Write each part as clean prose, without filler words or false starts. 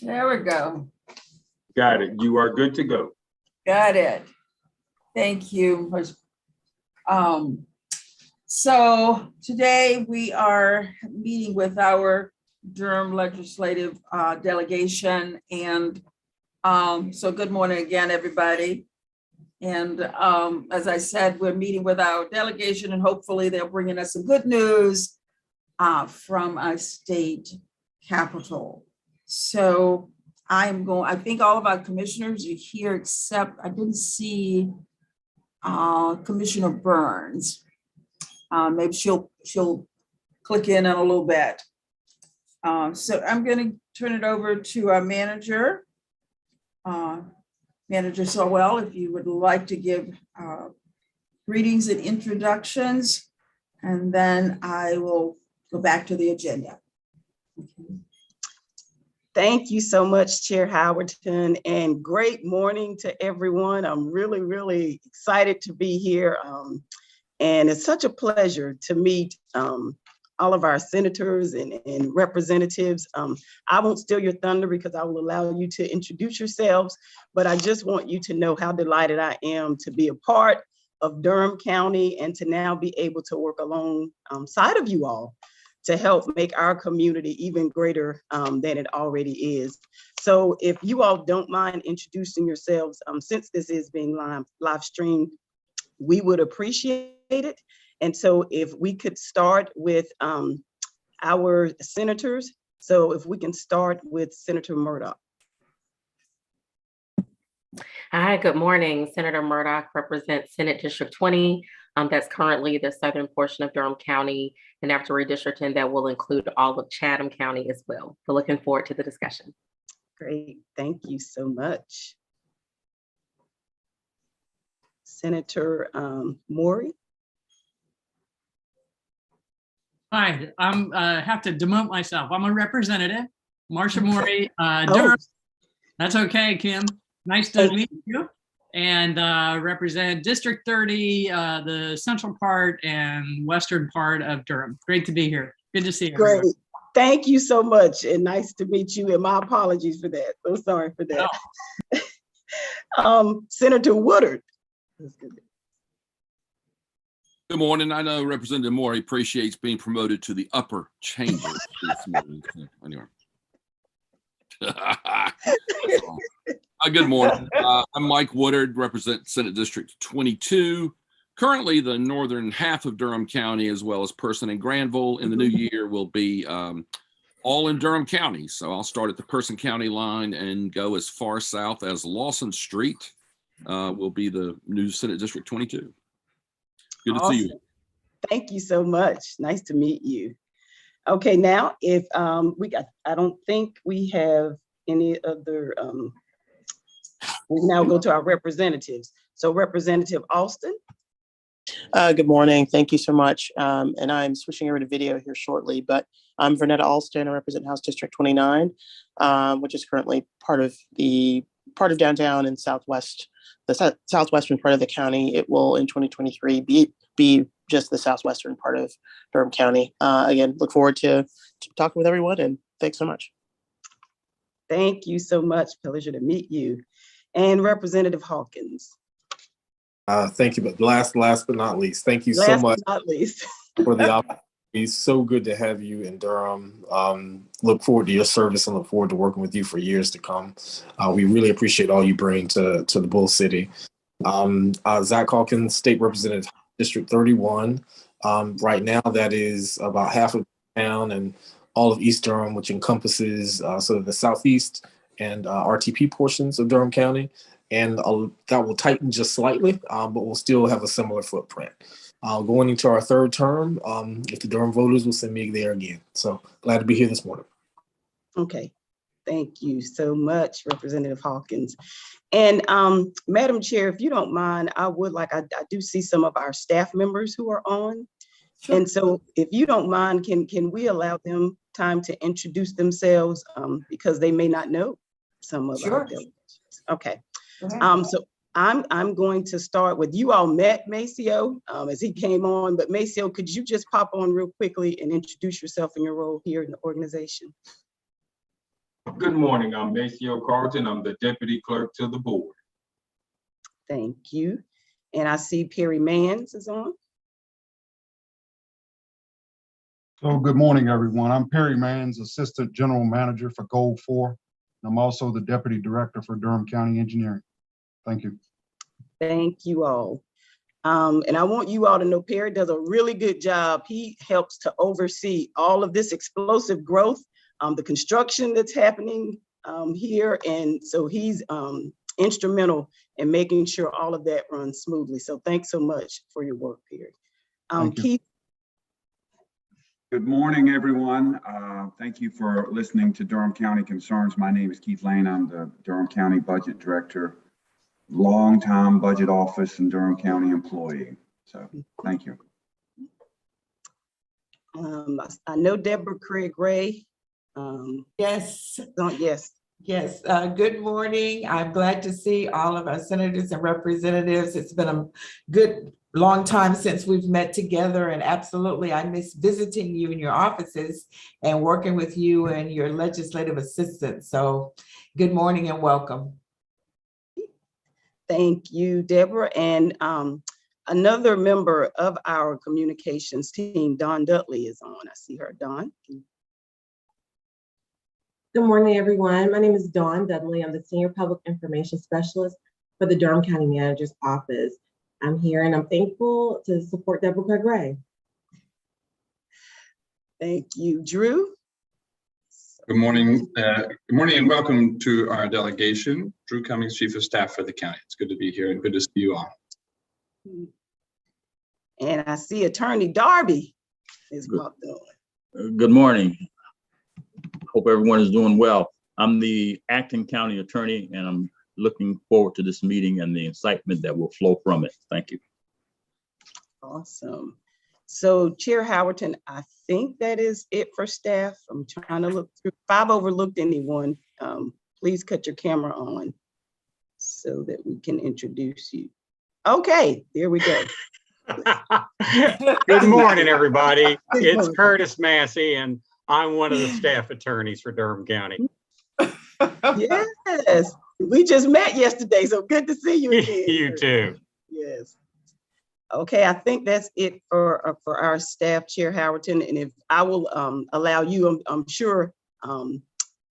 There we go. Got it. You are good to go. Got it. Thank you. So today we are meeting with our Durham legislative delegation, and so good morning again, everybody. And as I said, we're meeting with our delegation, and hopefully they're bringing us some good news from our state capital. So I think all of our commissioners are here, except I didn't see Commissioner Burns. Maybe she'll click in a little bit. So I'm going to turn it over to our manager, Manager Sowell, if you would like to give greetings and introductions, and then I will go back to the agenda. Okay. Thank you so much, Chair Howerton, and great morning to everyone. I'm really excited to be here. And it's such a pleasure to meet all of our senators and representatives. I won't steal your thunder because I will allow you to introduce yourselves, but I just want you to know how delighted I am to be a part of Durham County and to now be able to work alongside of you all to help make our community even greater than it already is. So if you all don't mind introducing yourselves, since this is being live streamed, we would appreciate it. And so if we could start with our senators. So if we can start with Senator Murdoch. Hi, good morning. Senator Murdoch represents Senate District 20. That's currently the southern portion of Durham County, and after redistricting, that will include all of Chatham County as well. So looking forward to the discussion. Great, thank you so much. Senator Maury. Hi, I'm have to demote myself. I'm a representative, Marsha Maury, Durham. That's okay, Kim. Nice to meet you. And represent District 30, the central part and western part of Durham. Great to be here. Good to see you. Great. Thank you so much, and nice to meet you. And my apologies for that. So sorry for that. No. Senator Woodard. Good morning. I know Representative Moore appreciates being promoted to the upper chamber this morning. Anyway. Good morning. I'm Mike Woodard, represent Senate District 22. Currently, the northern half of Durham County, as well as Person and Granville, in the new year will be all in Durham County. So I'll start at the Person County line and go as far south as Lawson Street. Will be the new Senate District 22. Good to see you. Thank you so much. Nice to meet you. Okay, now if I don't think we have any other. We now go to our representatives. So Representative Alston. Good morning. Thank you so much. And I'm switching over to video here shortly, but I'm Vernetta Alston. I represent House District 29, which is currently part of downtown and southwest, the southwestern part of the county. It will in 2023 be just the southwestern part of Durham County. Again, look forward to talking with everyone, and thanks so much. Thank you so much. Pleasure to meet you. And Representative Hawkins. Thank you, but last but not least, thank you so much for the opportunity. It's so good to have you in Durham. Look forward to your service and look forward to working with you for years to come. We really appreciate all you bring to the Bull City. Zach Hawkins, State Representative, District 31. Right now, that is about half of the town and all of East Durham, which encompasses sort of the southeast and RTP portions of Durham County. And that will tighten just slightly, but we'll still have a similar footprint. Going into our third term, if the Durham voters will send me there again. So glad to be here this morning. Okay, thank you so much, Representative Hawkins. And Madam Chair, if you don't mind, I do see some of our staff members who are on. Sure. And so if you don't mind, can we allow them time to introduce themselves because they may not know some of our delegates. Okay. So I'm going to start with, you all met Maceo as he came on, but Maceo, could you just pop on real quickly and introduce yourself and your role here in the organization? Good morning. I'm Massey Carlton. I'm the deputy clerk to the board. Thank you. And I see Perry Mans is on. So good morning, everyone. I'm Perry Mans, Assistant General Manager for Goal 4. And I'm also the Deputy Director for Durham County Engineering. Thank you. Thank you all. And I want you all to know Perry does a really good job. He helps to oversee all of this explosive growth, the construction that's happening here. And so he's instrumental in making sure all of that runs smoothly. So thanks so much for your work, Perry. Keith. Good morning, everyone. Thank you for listening to Durham County Concerns. My name is Keith Lane. I'm the Durham County Budget Director, longtime budget office and Durham County employee. So thank you. I know Deborah Craig Ray. Yes. Yes. Yes. Good morning. I'm glad to see all of our senators and representatives. It's been a good long time since we've met together, and absolutely I miss visiting you in your offices and working with you and your legislative assistants. So good morning and welcome. Thank you, Deborah. And another member of our communications team, Dawn Dudley, is on. I see her. Dawn. Good morning, everyone. My name is Dawn Dudley. I'm the Senior Public Information Specialist for the Durham County Manager's Office. I'm here and I'm thankful to support Deborah Craig Ray. Thank you. Drew? Good morning. Good morning and welcome to our delegation. Drew Cummings, Chief of Staff for the county. It's good to be here and good to see you all. And I see Attorney Darby is popped on. Good morning. Hope everyone is doing well. I'm the acting county attorney and I'm looking forward to this meeting and the excitement that will flow from it. Thank you. Awesome. So Chair Howerton, I think that is it for staff. I'm trying to look through. If I've overlooked anyone, please cut your camera on so that we can introduce you. Okay, there we go. Good morning, everybody. It's Curtis Massey, and I'm one of the staff attorneys for Durham County. Yes, we just met yesterday, so good to see you again. You too. Yes. Okay, I think that's it for our staff, Chair Howerton, and if I will allow you, I'm sure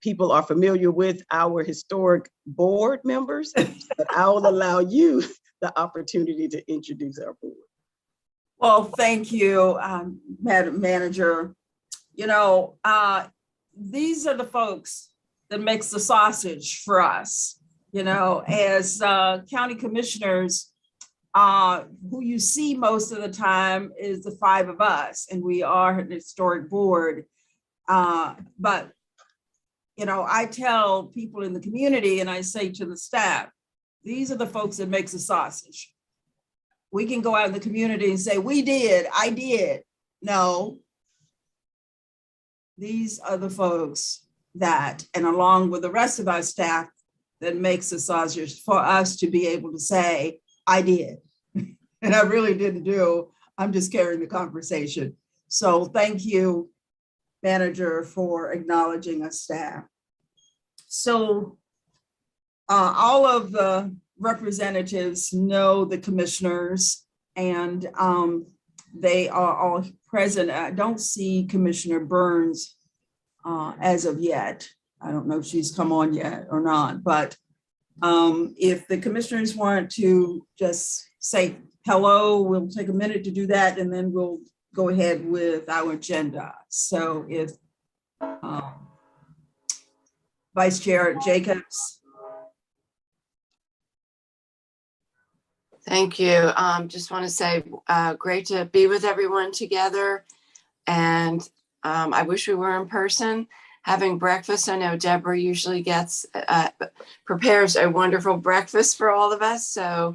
people are familiar with our historic board members, but I will allow you the opportunity to introduce our board. Well, thank you, Madam Manager. You know, these are the folks that makes the sausage for us, you know, as county commissioners, who you see most of the time is the five of us, and we are an historic board. But, you know, I tell people in the community and I say to the staff, these are the folks that makes the sausage. We can go out in the community and say, we did, I did. No. These are the folks that, and along with the rest of our staff, that makes the sausage for us to be able to say, I did. And I really didn't do, I'm just carrying the conversation. So thank you, Manager, for acknowledging our staff. So all of the representatives know the commissioners, and they are all present. I don't see Commissioner Burns as of yet. I don't know if she's come on yet or not, but if the commissioners want to just say hello, we'll take a minute to do that, and then we'll go ahead with our agenda. So if Vice Chair Jacobs. Thank you. Just want to say great to be with everyone together. And I wish we were in person having breakfast. I know Deborah usually prepares a wonderful breakfast for all of us. So,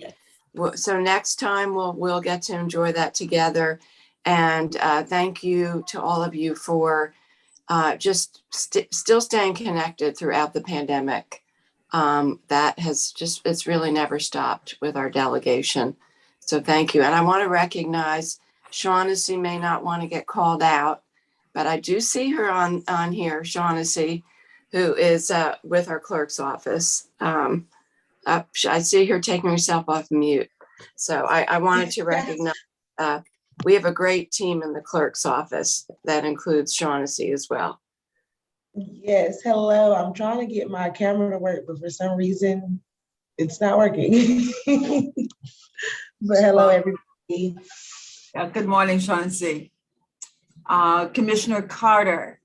so next time we'll get to enjoy that together. And thank you to all of you for just still staying connected throughout the pandemic. That has it's really never stopped with our delegation. So thank you. And I want to recognize Shaughnessy may not want to get called out, but I do see her on here, Shaughnessy, who is with our clerk's office. I see her taking herself off mute. So I wanted to recognize, we have a great team in the clerk's office that includes Shaughnessy as well. Yes, hello. I'm trying to get my camera to work, but for some reason, it's not working. But hello, everybody. Good morning, Shaughnessy. Commissioner Carter.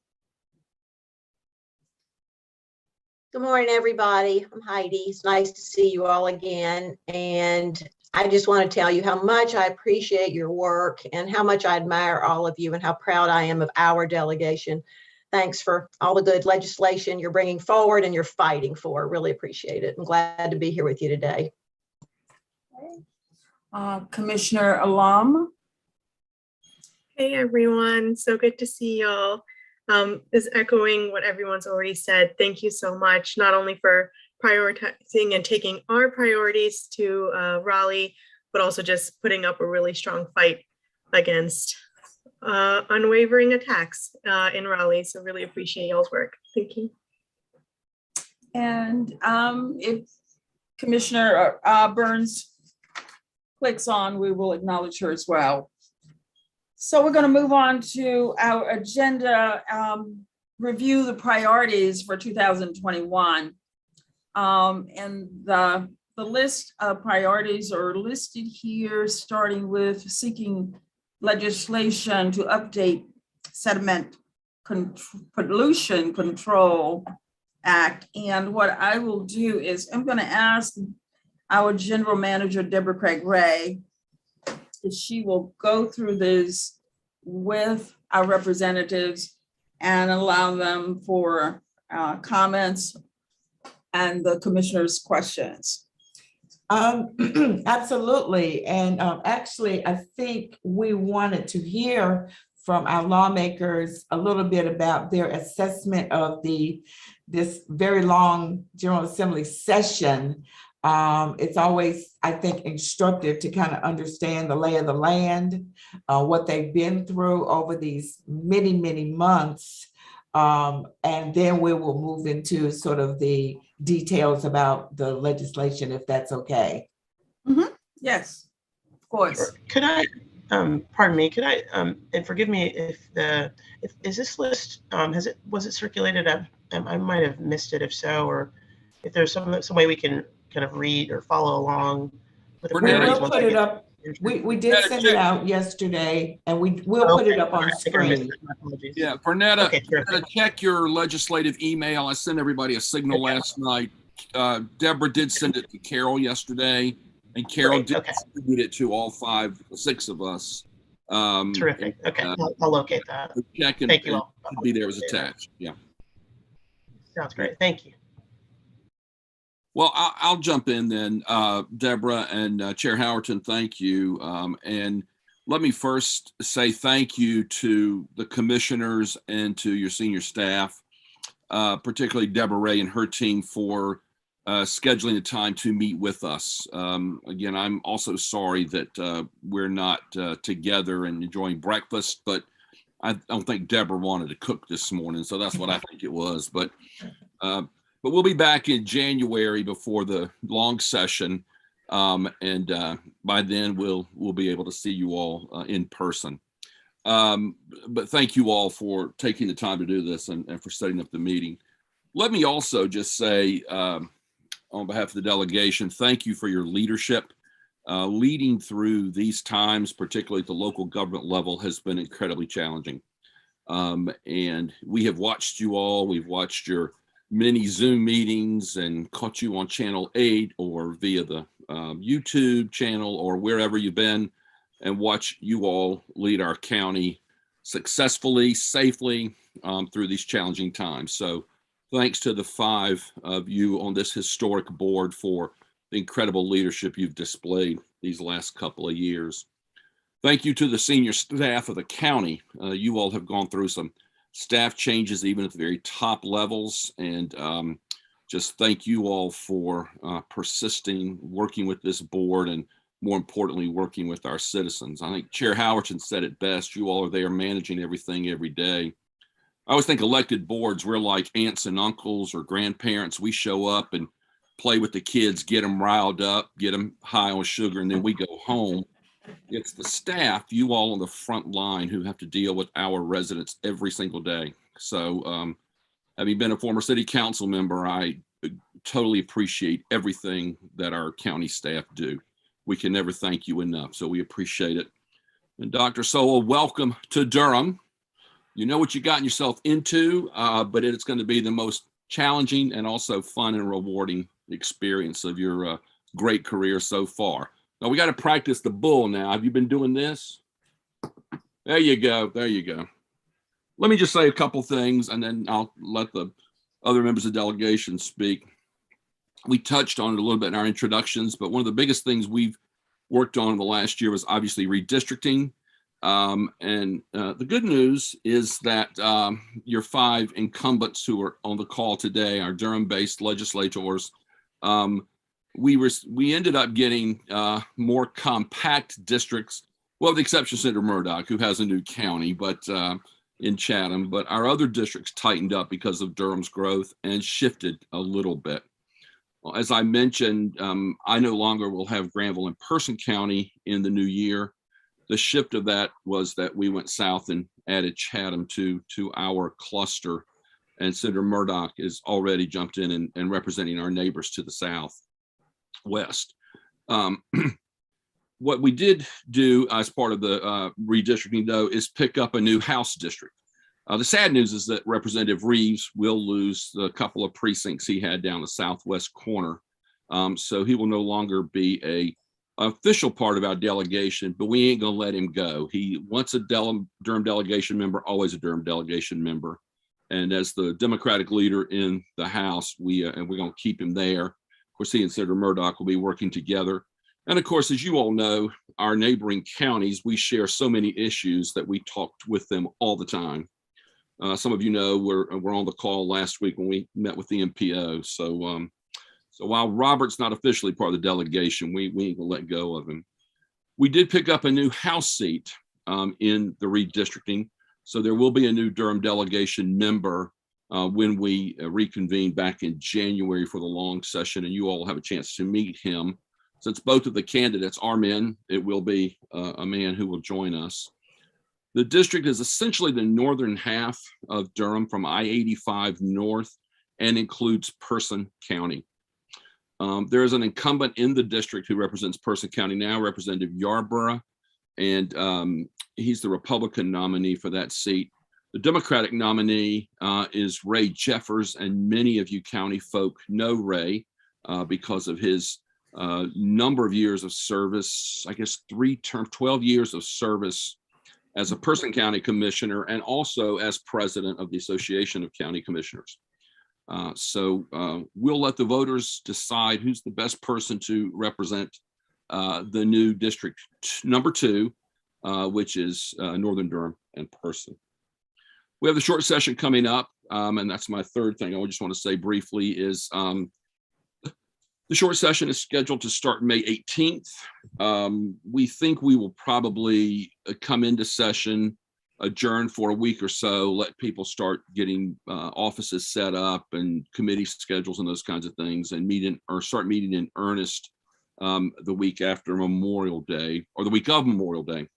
Good morning, everybody. I'm Heidi. It's nice to see you all again. And I just want to tell you how much I appreciate your work and how much I admire all of you and how proud I am of our delegation. Thanks for all the good legislation you're bringing forward and you're fighting for. Really appreciate it. I'm glad to be here with you today. Commissioner Alam. Hey everyone, so good to see y'all. Is echoing what everyone's already said. Thank you so much, not only for prioritizing and taking our priorities to Raleigh, but also just putting up a really strong fight against unwavering attacks in Raleigh. So really appreciate y'all's work. Thank you. And if Commissioner Burns clicks on, we will acknowledge her as well. So we're going to move on to our agenda, review the priorities for 2021. And the list of priorities are listed here, starting with seeking legislation to update Sediment Pollution Control Act. And what I will do is I'm going to ask our General Manager, Deborah Craig Ray, if she will go through this with our representatives and allow them for comments and the commissioner's questions. Absolutely. And actually, I think we wanted to hear from our lawmakers a little bit about their assessment of this very long General Assembly session. It's always, I think, instructive to kind of understand the lay of the land, what they've been through over these many, many months. And then we will move into sort of the details about the legislation, if that's okay. Mm-hmm. Yes, of course. Sure. Could I, pardon me, could I, and forgive me if is this list, was it circulated? I might have missed it if so, or if there's some way we can kind of read or follow along with the priorities. We'll put it up. We did send it out yesterday, and we'll put it up on screen. Yeah, Bernetta, Okay, check your legislative email. I sent everybody a signal last night. Deborah did send it to Carol yesterday, and Carol did distribute it to all 6 of us. Terrific. Okay, I'll locate that. Check and, thank you all. It should be there as attached. Yeah. Sounds great. Thank you. Well, I'll jump in then, Deborah and Chair Howerton, thank you. And let me first say thank you to the commissioners and to your senior staff, particularly Deborah Ray and her team for scheduling the time to meet with us. Again, I'm also sorry that we're not together and enjoying breakfast, but I don't think Deborah wanted to cook this morning, so that's what I think it was. But we'll be back in January before the long session, and by then we'll be able to see you all in person. But thank you all for taking the time to do this and for setting up the meeting. Let me also just say, on behalf of the delegation, thank you for your leadership. Leading through these times, particularly at the local government level, has been incredibly challenging. And we have watched you all. We've watched your many Zoom meetings and caught you on Channel 8 or via the YouTube channel or wherever you've been, and watch you all lead our county successfully, safely through these challenging times. So thanks to the 5 of you on this historic board for the incredible leadership you've displayed these last couple of years. Thank you to the senior staff of the county. You all have gone through some staff changes even at the very top levels, and just thank you all for persisting, working with this board, and more importantly, working with our citizens. I think Chair Howerton said it best. You all are there managing everything every day. I always think elected boards, we're like aunts and uncles or grandparents. We show up and play with the kids, get them riled up, get them high on sugar, and then we go home. It's the staff, you all on the front line, who have to deal with our residents every single day. So having been a former city council member, I totally appreciate everything that our county staff do. We can never thank you enough, so we appreciate it. And Dr. Sowell, welcome to Durham. You know what you gotten yourself into, but it's going to be the most challenging and also fun and rewarding experience of your great career so far. Now we got to practice the bull now. Have you been doing this? There you go. There you go. Let me just say a couple things and then I'll let the other members of the delegation speak. We touched on it a little bit in our introductions, but one of the biggest things we've worked on in the last year was obviously redistricting. The good news is that your 5 incumbents who are on the call today, our Durham-based legislators, we ended up getting more compact districts, well, with the exception of Senator Murdoch, who has a new county, but in Chatham, but our other districts tightened up because of Durham's growth and shifted a little bit. Well, as I mentioned, I no longer will have Granville and Person County in the new year. The shift of that was that we went south and added Chatham to our cluster, and Senator Murdoch is already jumped in and representing our neighbors to the southwest. What we did do as part of the redistricting, though, is pick up a new House district. The sad news is that Representative Reeves will lose the couple of precincts he had down the southwest corner. So he will no longer be a official part of our delegation, but we ain't gonna let him go. He once a Durham delegation member, always a Durham delegation member. And as the Democratic leader in the House, we're gonna keep him there. Of course, he and Senator Murdoch will be working together. And of course, as you all know, our neighboring counties, we share so many issues that we talked with them all the time. Some of you know we're on the call last week when we met with the MPO. So while Robert's not officially part of the delegation, we ain't gonna let go of him. We did pick up a new House seat in the redistricting. So there will be a new Durham delegation member when we reconvene back in January for the long session, and you all have a chance to meet him. Since both of the candidates are men, it will be a man who will join us. The district is essentially the northern half of Durham from I-85 north and includes Person County. There is an incumbent in the district who represents Person County now, Representative Yarborough, and he's the Republican nominee for that seat. The Democratic nominee is Ray Jeffers, and many of you county folk know Ray because of his number of years of service, I guess 12 years of service as a Person County Commissioner and also as president of the Association of County Commissioners. So we'll let the voters decide who's the best person to represent the new district number 2, which is Northern Durham and Person. We have the short session coming up, and that's my third thing I just want to say briefly is the short session is scheduled to start May 18th. We think we will probably come into session, adjourn for a week or so, let people start getting offices set up and committee schedules and those kinds of things, and start meeting in earnest the week after Memorial Day or the week of Memorial Day.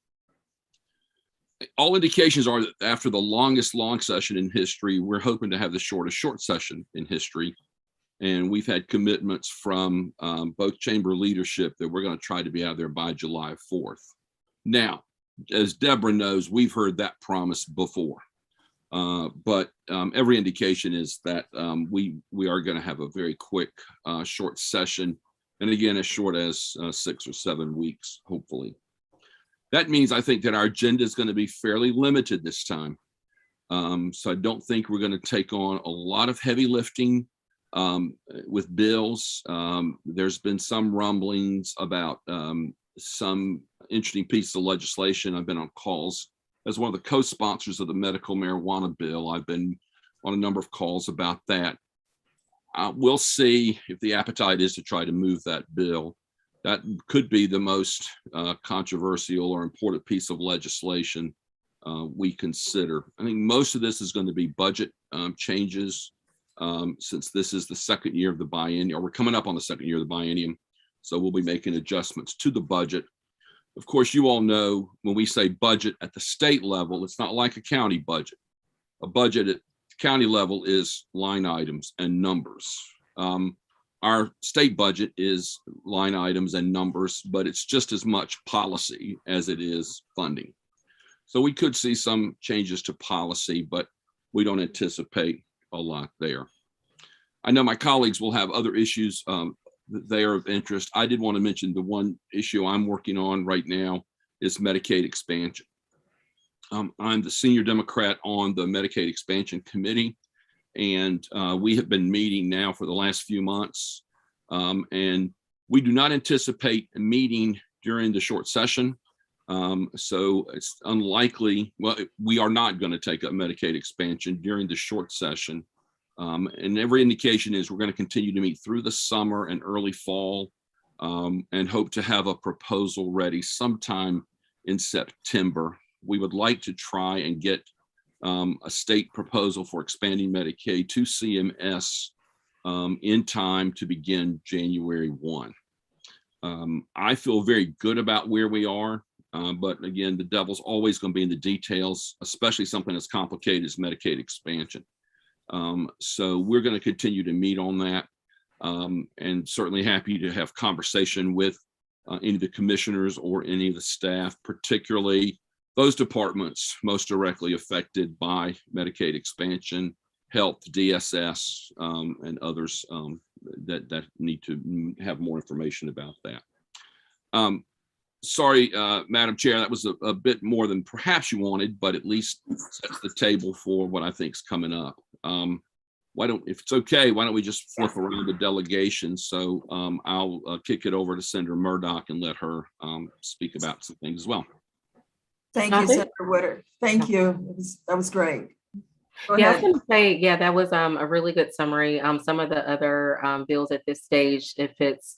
All indications are that after the longest long session in history, we're hoping to have the shortest short session in history. And we've had commitments from both chamber leadership that we're going to try to be out there by July 4th. Now, as Deborah knows, we've heard that promise before, but every indication is that we are going to have a very quick short session, and again, as short as 6 or 7 weeks, hopefully. That means I think that our agenda is going to be fairly limited this time. So I don't think we're going to take on a lot of heavy lifting with bills. There's been some rumblings about some interesting pieces of legislation. I've been on calls as one of the co-sponsors of the medical marijuana bill. I've been on a number of calls about that. We'll see if the appetite is to try to move that bill. That could be the most controversial or important piece of legislation we consider. I think most of this is going to be budget changes, since this is the second year of the biennium, or we're coming up on the second year of the biennium. So we'll be making adjustments to the budget. Of course, you all know when we say budget at the state level, it's not like a county budget. A budget at the county level is line items and numbers. Our state budget is line items and numbers, but it's just as much policy as it is funding. So we could see some changes to policy, but we don't anticipate a lot there. I know my colleagues will have other issues they are of interest. I did want to mention the one issue I'm working on right now is Medicaid expansion. I'm the senior Democrat on the Medicaid Expansion Committee, and we have been meeting now for the last few months, and we do not anticipate a meeting during the short session. So it's unlikely, well, we are not going to take up Medicaid expansion during the short session. And every indication is we're going to continue to meet through the summer and early fall, and hope to have a proposal ready sometime in September. We would like to try and get a state proposal for expanding Medicaid to CMS in time to begin January 1. I feel very good about where we are, but again, the devil's always going to be in the details, especially something as complicated as Medicaid expansion. So we're going to continue to meet on that, and certainly happy to have conversation with any of the commissioners or any of the staff, particularly those departments most directly affected by Medicaid expansion, health, DSS, and others that need to have more information about that. Sorry, Madam Chair, that was a bit more than perhaps you wanted, but at least sets the table for what I think is coming up. If it's okay, why don't we just flip around the delegation? So I'll kick it over to Senator Murdoch and let her speak about some things as well. Thank you, Senator Woodard. Thank you. That was great. Yeah, I was going to say, yeah, that was a really good summary. Some of the other bills at this stage, if it's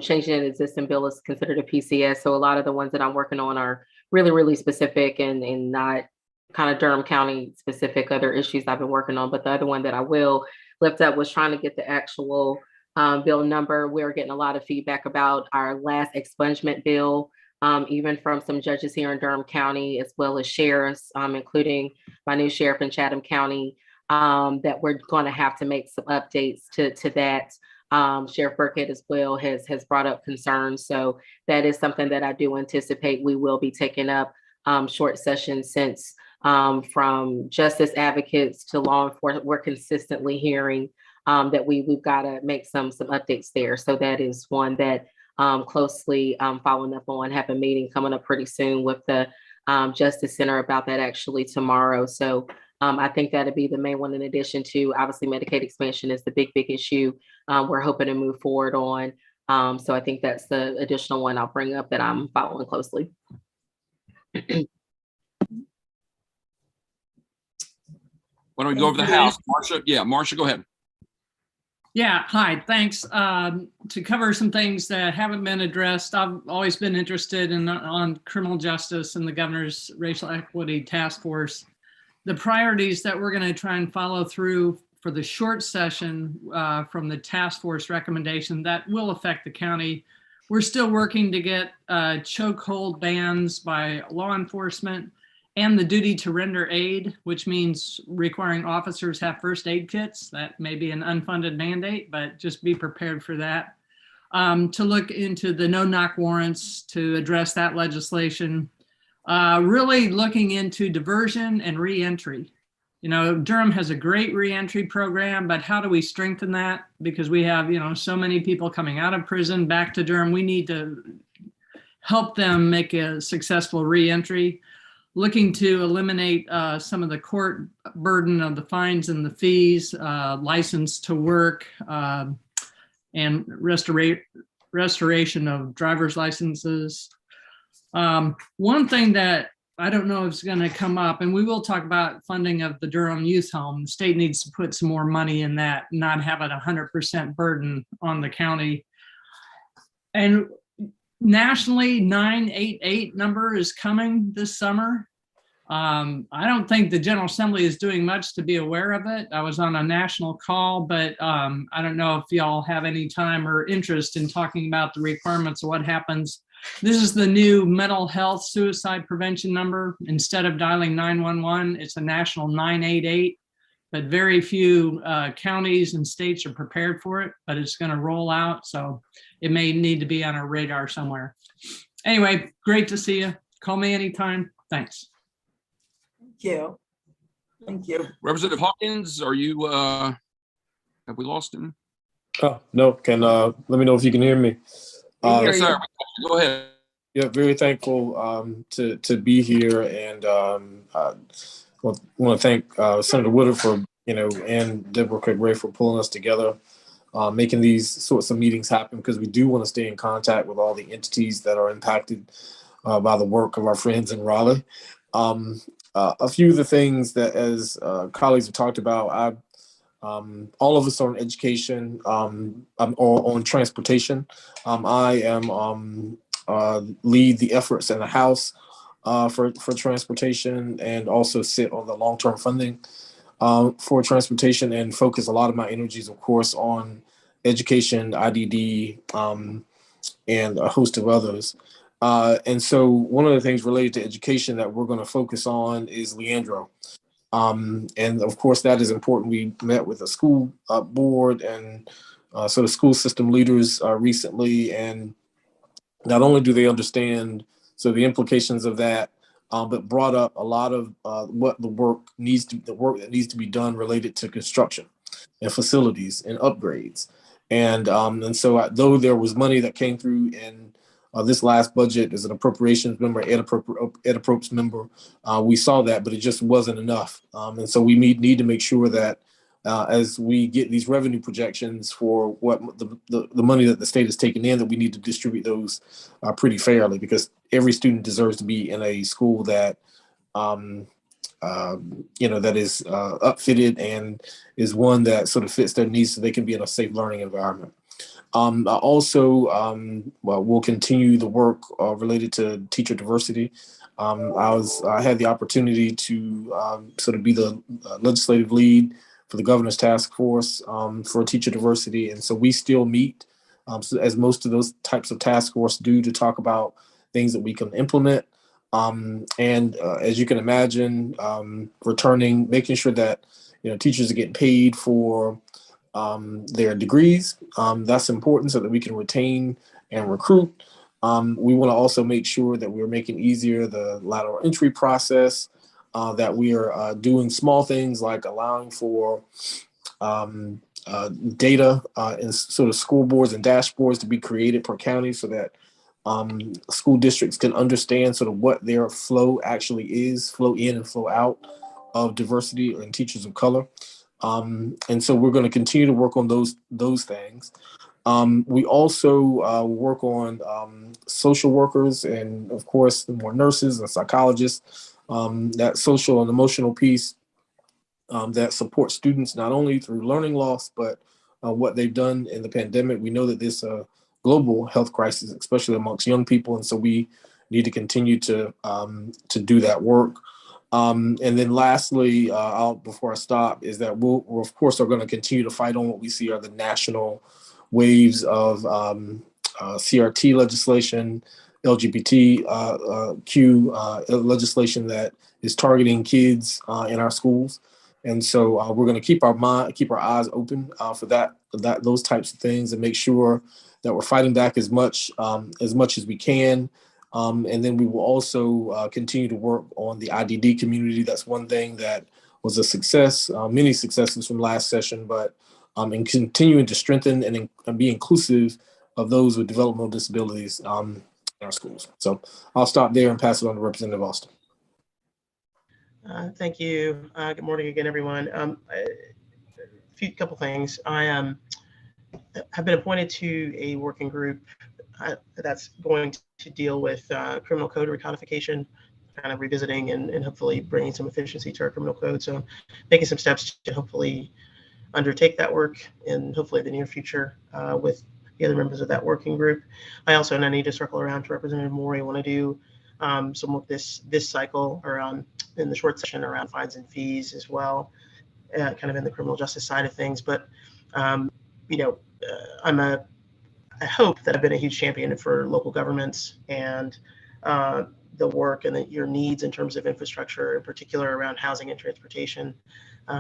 changing an existing bill, is considered a PCS. So a lot of the ones that I'm working on are really, really specific and not kind of Durham County specific other issues I've been working on. But the other one that I will lift up was trying to get the actual bill number. We're getting a lot of feedback about our last expungement bill, even from some judges here in Durham County, as well as sheriffs, including my new sheriff in Chatham County, that we're going to have to make some updates to that. Sheriff Burkett as well has brought up concerns. So that is something that I do anticipate we will be taking up short sessions, since from justice advocates to law enforcement, we're consistently hearing that we've got to make some updates there. So that is one that closely following up on. Have a meeting coming up pretty soon with the Justice Center about that actually tomorrow. So I think that'd be the main one, in addition to obviously Medicaid expansion is the big issue we're hoping to move forward on. So I think that's the additional one I'll bring up that I'm following closely. Why don't we go over the House? Marsha, yeah, Marsha, go ahead. Yeah, hi, thanks. To cover some things that haven't been addressed, I've always been interested on criminal justice and the governor's racial equity task force. The priorities that we're going to try and follow through for the short session from the task force recommendation that will affect the county. We're still working to get chokehold bans by law enforcement and the duty to render aid, which means requiring officers have first aid kits. That may be an unfunded mandate, but just be prepared for that. To look into the no-knock warrants to address that legislation. Really looking into diversion and re-entry. You know, Durham has a great re-entry program, but how do we strengthen that? Because we have, so many people coming out of prison back to Durham. We need to help them make a successful re-entry. Looking to eliminate some of the court burden of the fines and the fees, license to work, and restoration of driver's licenses. One thing that I don't know if it's going to come up, and we will talk about funding of the Durham Youth Home. The state needs to put some more money in that, not have it 100% burden on the county. And nationally, 988 number is coming this summer. I don't think the General Assembly is doing much to be aware of it. I was on a national call, but I don't know if y'all have any time or interest in talking about the requirements of what happens. This is the new mental health suicide prevention number. Instead of dialing 911, it's a national 988, but very few counties and states are prepared for it, but it's going to roll out. So it may need to be on our radar somewhere. Anyway, great to see you. Call me anytime. Thanks. Thank you. Thank you. Representative Hawkins, are you, have we lost him? Oh, no, let me know if you can hear me. Yes, sir. Go ahead. Yeah, very thankful to be here, and I want to thank Senator Woodard for, and Deborah Craig-Ray for pulling us together, making these sorts of meetings happen, because we do want to stay in contact with all the entities that are impacted by the work of our friends in Raleigh. A few of the things that, as colleagues have talked about, all of us are on education, or on transportation. I am lead the efforts in the House for transportation, and also sit on the long-term funding for transportation, and focus a lot of my energies, of course, on education, IDD, and a host of others. And so one of the things related to education that we're going to focus on is Leandro. And of course, that is important. We met with a school board and sort of school system leaders recently, and not only do they understand the implications of that, but brought up a lot of what the work that needs to be done related to construction and facilities and upgrades. And so though there was money that came through in this last budget as an appropriations member, ed approps member, we saw that, but it just wasn't enough. And so we need to make sure that as we get these revenue projections for what the money that the state has taken in, that we need to distribute those pretty fairly, because every student deserves to be in a school that that is upfitted and is one that sort of fits their needs, so they can be in a safe learning environment. We'll continue the work related to teacher diversity. I had the opportunity to sort of be the legislative lead for the governor's task force for teacher diversity. And so we still meet, as most of those types of task force do, to talk about things that we can implement. As you can imagine, making sure that teachers are getting paid for their degrees. That's important so that we can retain and recruit. We want to also make sure that we're making easier the lateral entry process, that we are doing small things like allowing for data in sort of school boards and dashboards to be created per county, so that school districts can understand sort of what their flow actually is, flow in and flow out of diversity and teachers of color. And so we're going to continue to work on those things. We also work on social workers, and of course, more nurses and psychologists, that social and emotional piece that supports students not only through learning loss, but what they've done in the pandemic. We know that this global health crisis, especially amongst young people, and so we need to continue to do that work. And then lastly, before I stop, is that we're of course are going to continue to fight on what we see are the national waves of CRT legislation, LGBTQ legislation that is targeting kids in our schools. And so we're going to keep our eyes open for those types of things, and make sure that we're fighting back as much as we can. And then we will also continue to work on the IDD community. That's one thing that was a success, many successes from last session, but in continuing to strengthen and be inclusive of those with developmental disabilities in our schools. So I'll stop there and pass it on to Representative Austin. Thank you. Good morning again, everyone. A couple things. I have been appointed to a working group that's going to deal with criminal code recodification, kind of revisiting and hopefully bringing some efficiency to our criminal code. So making some steps to hopefully undertake that work, and hopefully in the near future with the other members of that working group. I also, and I need to circle around to Representative Morey, want to do some of this cycle around in the short session around fines and fees as well, kind of in the criminal justice side of things. But I hope that I've been a huge champion for local governments and the work and your needs in terms of infrastructure, in particular around housing and transportation.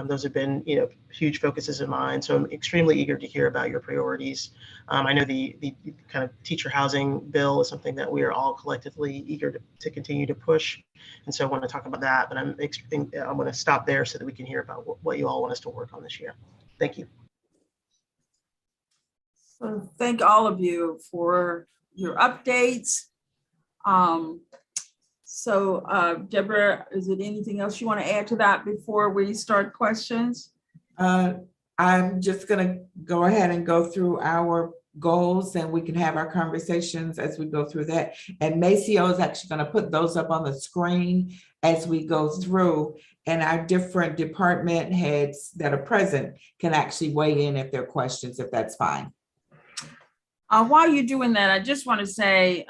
Those have been, huge focuses of mine. So I'm extremely eager to hear about your priorities. I know the kind of teacher housing bill is something that we are all collectively eager to continue to push. And so I want to talk about that, but I'm going to stop there so that we can hear about what you all want us to work on this year. Thank you. So thank all of you for your updates. Deborah, is it anything else you want to add to that before we start questions? I'm just going to go ahead and go through our goals, and we can have our conversations as we go through that. And Maceo is actually going to put those up on the screen as we go through, and our different department heads that are present can actually weigh in if there are questions, if that's fine. While you're doing that, I just want to say,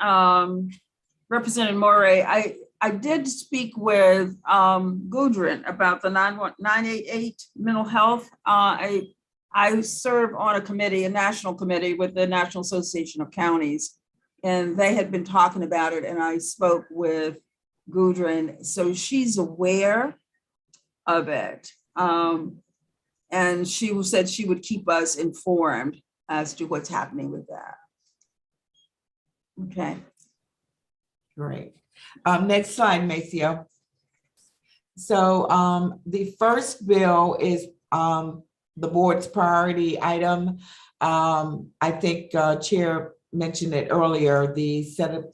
Representative Morey, I did speak with Gudrun about the 988 mental health. I serve on a committee, a national committee with the National Association of Counties, and they had been talking about it, and I spoke with Gudrun, so she's aware of it. And she said she would keep us informed as to what's happening with that. Okay. Great. Next slide, Maceo. So the first bill is the board's priority item. I think Chair mentioned it earlier, the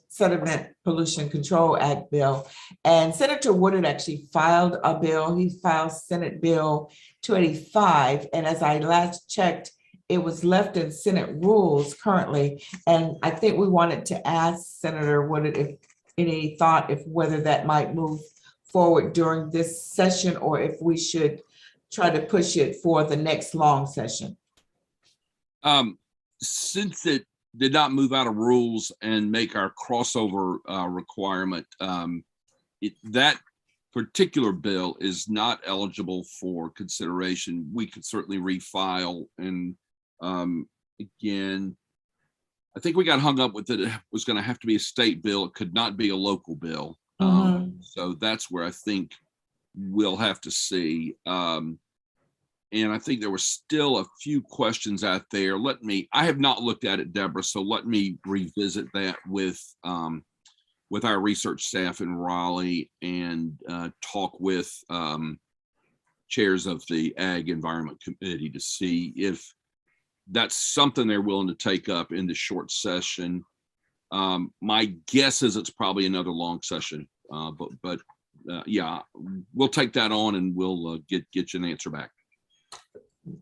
Sediment Pollution Control Act bill. And Senator Woodard actually filed a bill. He filed Senate Bill 285. And as I last checked, it was left in Senate rules currently. And I think we wanted to ask Senator Woodard if any thought if whether that might move forward during this session or if we should try to push it for the next long session. Since it did not move out of rules and make our crossover requirement, that particular bill is not eligible for consideration. We could certainly refile, and again, I think we got hung up with it. It was going to have to be a state bill. It could not be a local bill. So that's where I think we'll have to see. And I think there were still a few questions out there. I have not looked at it, Deborah, so let me revisit that with our research staff in Raleigh and talk with chairs of the Ag Environment Committee to see if that's something they're willing to take up in the short session. My guess is it's probably another long session, but yeah, we'll take that on and we'll get you an answer back.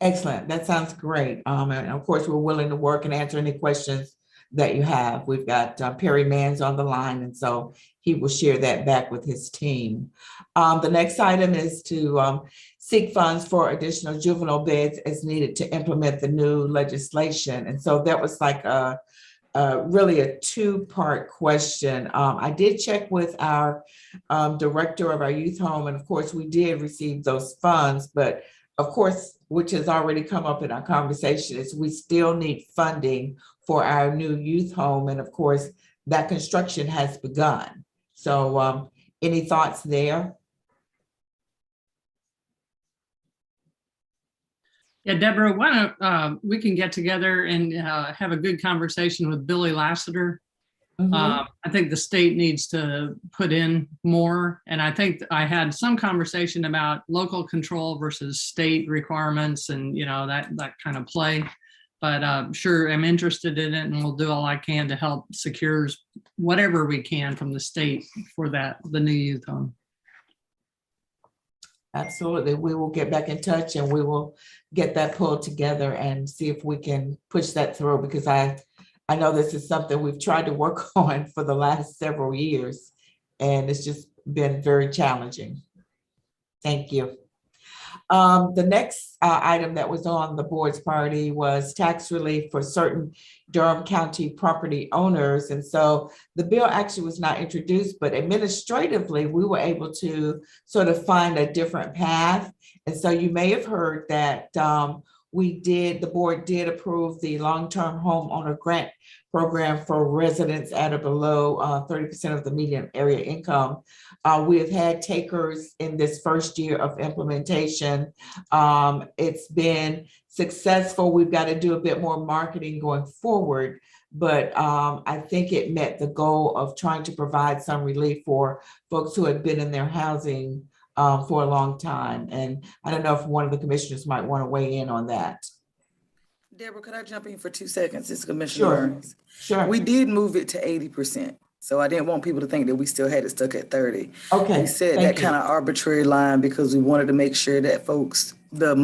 Excellent. That sounds great. And of course, we're willing to work and answer any questions that you have. We've got Perry Manns on the line, and so he will share that back with his team. The next item is to seek funds for additional juvenile beds as needed to implement the new legislation. And so that was like really a two-part question. I did check with our director of our youth home, and of course, we did receive those funds, but of course, which has already come up in our conversation, is we still need funding for our new youth home. And of course, that construction has begun. So any thoughts there? Yeah, Deborah, why don't we can get together and have a good conversation with Billy Lassiter. I think the state needs to put in more. And I think I had some conversation about local control versus state requirements and, that kind of play. But sure, I'm interested in it, and we'll do all I can to help secure whatever we can from the state for the new youth home. Absolutely. We will get back in touch and we will get that pulled together and see if we can push that through, because I know this is something we've tried to work on for the last several years, and it's just been very challenging. Thank you. The next item that was on the board's priority was tax relief for certain Durham County property owners. And so the bill actually was not introduced, but administratively, we were able to sort of find a different path. And so you may have heard that the board did approve the long-term homeowner grant program for residents at or below 30% of the median area income. We have had takers in this first year of implementation. It's been successful. We've got to do a bit more marketing going forward, but I think it met the goal of trying to provide some relief for folks who had been in their housing for a long time. And I don't know if one of the commissioners might want to weigh in on that. Deborah, could I jump in for 2 seconds? It's Commissioner Burns. Sure. We did move it to 80%. So I didn't want people to think that we still had it stuck at 30. Okay. We said that kind of arbitrary line because we wanted to make sure that folks, the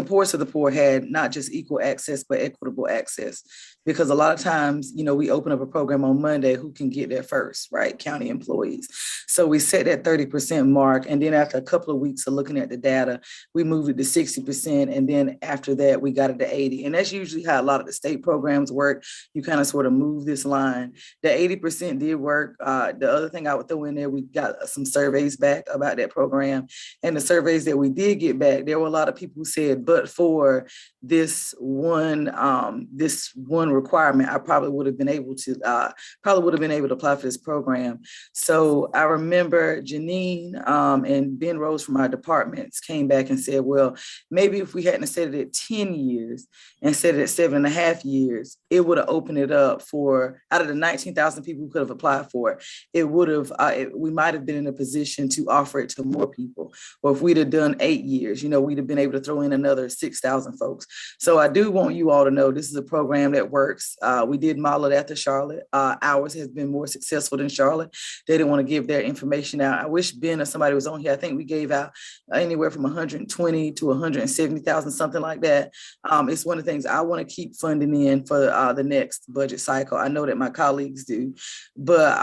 poorest of the poor had not just equal access, but equitable access. Because a lot of times, you know, we open up a program on Monday, who can get there first, right? County employees. So we set that 30% mark. And then after a couple of weeks of looking at the data, we moved it to 60%. And then after that, we got it to 80. And that's usually how a lot of the state programs work. You kind of sort of move this line. The 80% did work. The other thing I would throw in there, we got some surveys back about that program. And the surveys that we did get back, there were a lot of people who said, but for this one requirement, I probably would have been able to apply for this program. So I remember Janine and Ben Rose from our departments came back and said, well, maybe if we hadn't set it at 10 years and set it at 7.5 years, it would have opened it up for, out of the 19,000 people who could have applied for it, it would have, we might have been in a position to offer it to more people. Or if we'd have done 8 years, you know, we'd have been able to throw in another 6,000 folks. So I do want you all to know this is a program that works. We did model it after Charlotte. Ours has been more successful than Charlotte. They didn't want to give their information out. I wish Ben or somebody was on here. I think we gave out anywhere from 120 to 170,000, something like that. It's one of the things I want to keep funding in for the next budget cycle. I know that my colleagues do, but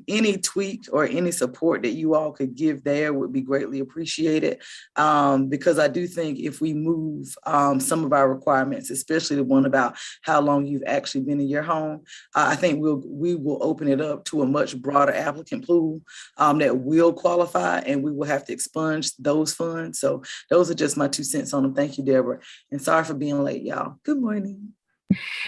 any tweak or any support that you all could give there would be greatly appreciated, because I do think if we move some of our requirements, especially the one about how long you've actually been in your home, I think we will open it up to a much broader applicant pool that will qualify, and we will have to expunge those funds. So those are just my 2 cents on them. Thank you, Deborah. And sorry for being late, y'all. Good morning.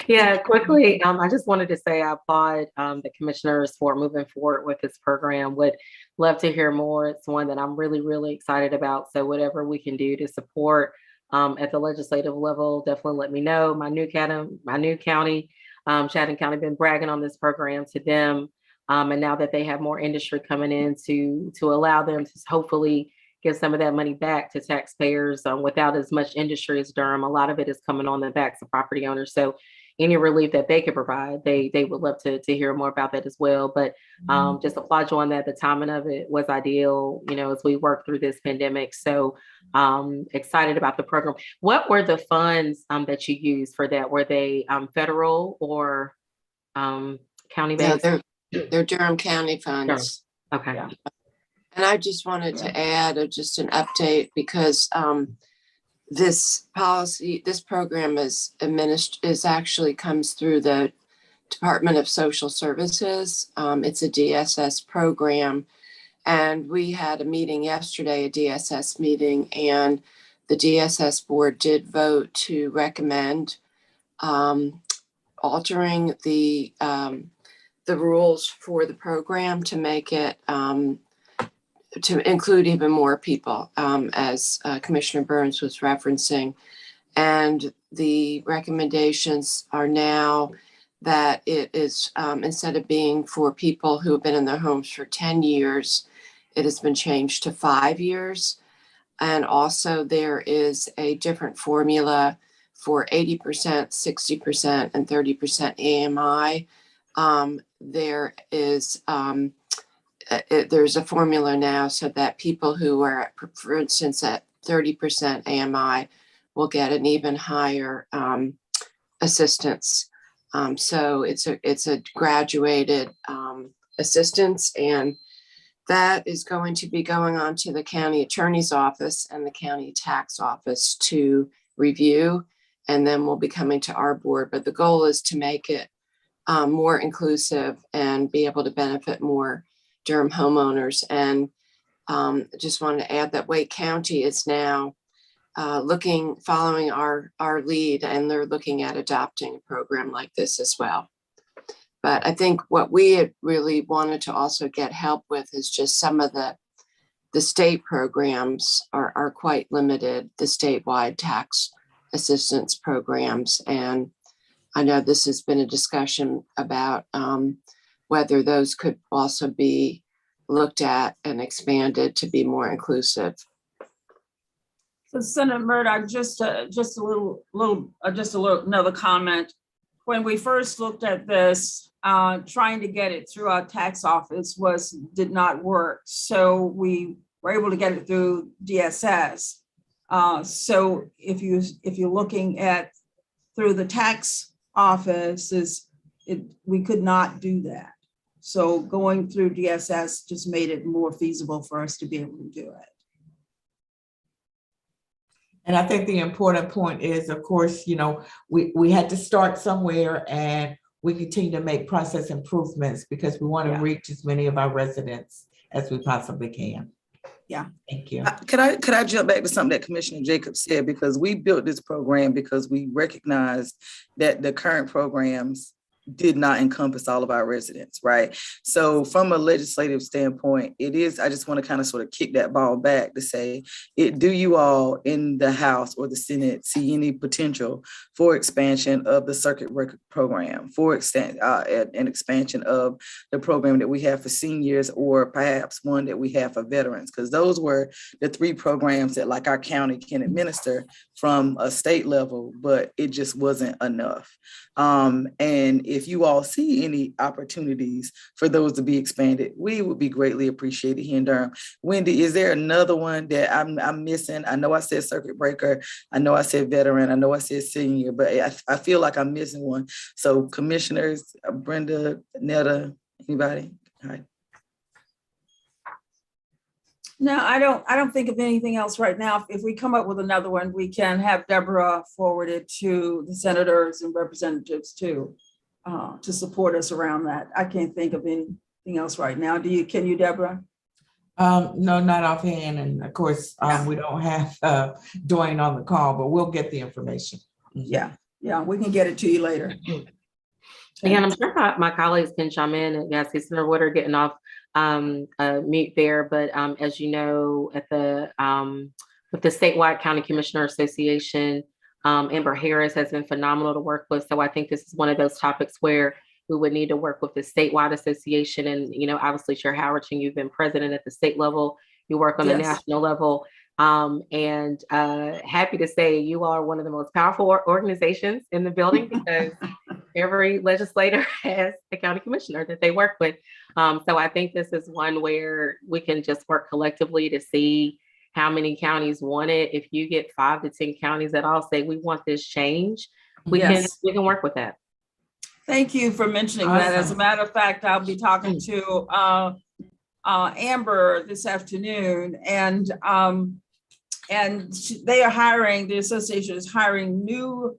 Yeah, quickly, I just wanted to say I applaud the commissioners for moving forward with this program. Would love to hear more. It's one that I'm really, really excited about. So whatever we can do to support at the legislative level, definitely let me know. My new county, Chatham County, been bragging on this program to them. And now that they have more industry coming in to allow them to hopefully give some of that money back to taxpayers without as much industry as Durham. A lot of it is coming on the backs of property owners. So any relief that they could provide, they would love to hear more about that as well. But just applaud you on that. The timing of it was ideal, you know, as we work through this pandemic. So excited about the program. What were the funds that you used for that? Were they federal or county based? No, they're Durham County funds. Okay. Yeah. And I just wanted to add just an update because this program is actually comes through the Department of Social Services. It's a DSS program. And we had a meeting yesterday, a DSS meeting, and the DSS board did vote to recommend altering the rules for the program to make it to include even more people, as Commissioner Burns was referencing. And the recommendations are now that it is, instead of being for people who have been in their homes for 10 years, it has been changed to 5 years. And also there is a different formula for 80%, 60%, and 30% AMI. There's a formula now so that people who are, for instance, at 30% AMI will get an even higher assistance. So it's a graduated assistance, and That is going to be going on to the county attorney's office and the county tax office to review, and then we'll be coming to our board. But the goal is to make it more inclusive and be able to benefit more Durham homeowners. And just wanted to add that Wake County is now following our lead, and they're looking at adopting a program like this as well. But I think what we had really wanted to also get help with is just some of the state programs are quite limited, the statewide tax assistance programs. And I know this has been a discussion about whether those could also be looked at and expanded to be more inclusive. So Senator Murdoch, just a little another comment. When we first looked at this, trying to get it through our tax office did not work. So we were able to get it through DSS. So if you're looking at through the tax offices, we could not do that. So going through DSS just made it more feasible for us to be able to do it. And I think the important point is, of course, we had to start somewhere, and we continue to make process improvements because we want to reach as many of our residents as we possibly can. Yeah. Thank you. Could I jump back to something that Commissioner Jacobs said, because we built this program because we recognized that the current programs did not encompass all of our residents, right? So from a legislative standpoint, I just want to kind of sort of kick that ball back to say, do you all in the House or the Senate see any potential for expansion of the circuit record program, for an expansion of the program that we have for seniors, or perhaps one that we have for veterans? Because those were the three programs that like our county can administer from a state level, but it just wasn't enough. And if you all see any opportunities for those to be expanded, we would be greatly appreciated here in Durham. Wendy, is there another one that I'm missing? I know I said circuit breaker, I know I said veteran, I know I said senior, but I feel like I'm missing one. So commissioners, Brenda, Netta, anybody? All right. No, I don't think of anything else right now. If we come up with another one, we can have Deborah forward it to the senators and representatives too, to support us around that. I can't think of anything else right now. Can you, Deborah? No, not offhand. And of course, we don't have Dwayne on the call, but we'll get the information. Yeah, we can get it to you later. Yeah, and I'm sure my colleagues can chime in. And yes, Senator Woodard getting off mute there, but as you know, at with the Statewide County Commissioner Association, Amber Harris has been phenomenal to work with. So I think this is one of those topics where we would need to work with the statewide association. And obviously, Chair Howerton, you've been president at the state level. You work on the national level. And happy to say you are one of the most powerful organizations in the building, because every legislator has a county commissioner that they work with. So I think this is one where we can just work collectively to see how many counties want it. If you get 5 to 10 counties that all say we want this change, we can work with that. Thank you for mentioning that. As a matter of fact, I'll be talking to Amber this afternoon, and they are hiring, the association is hiring new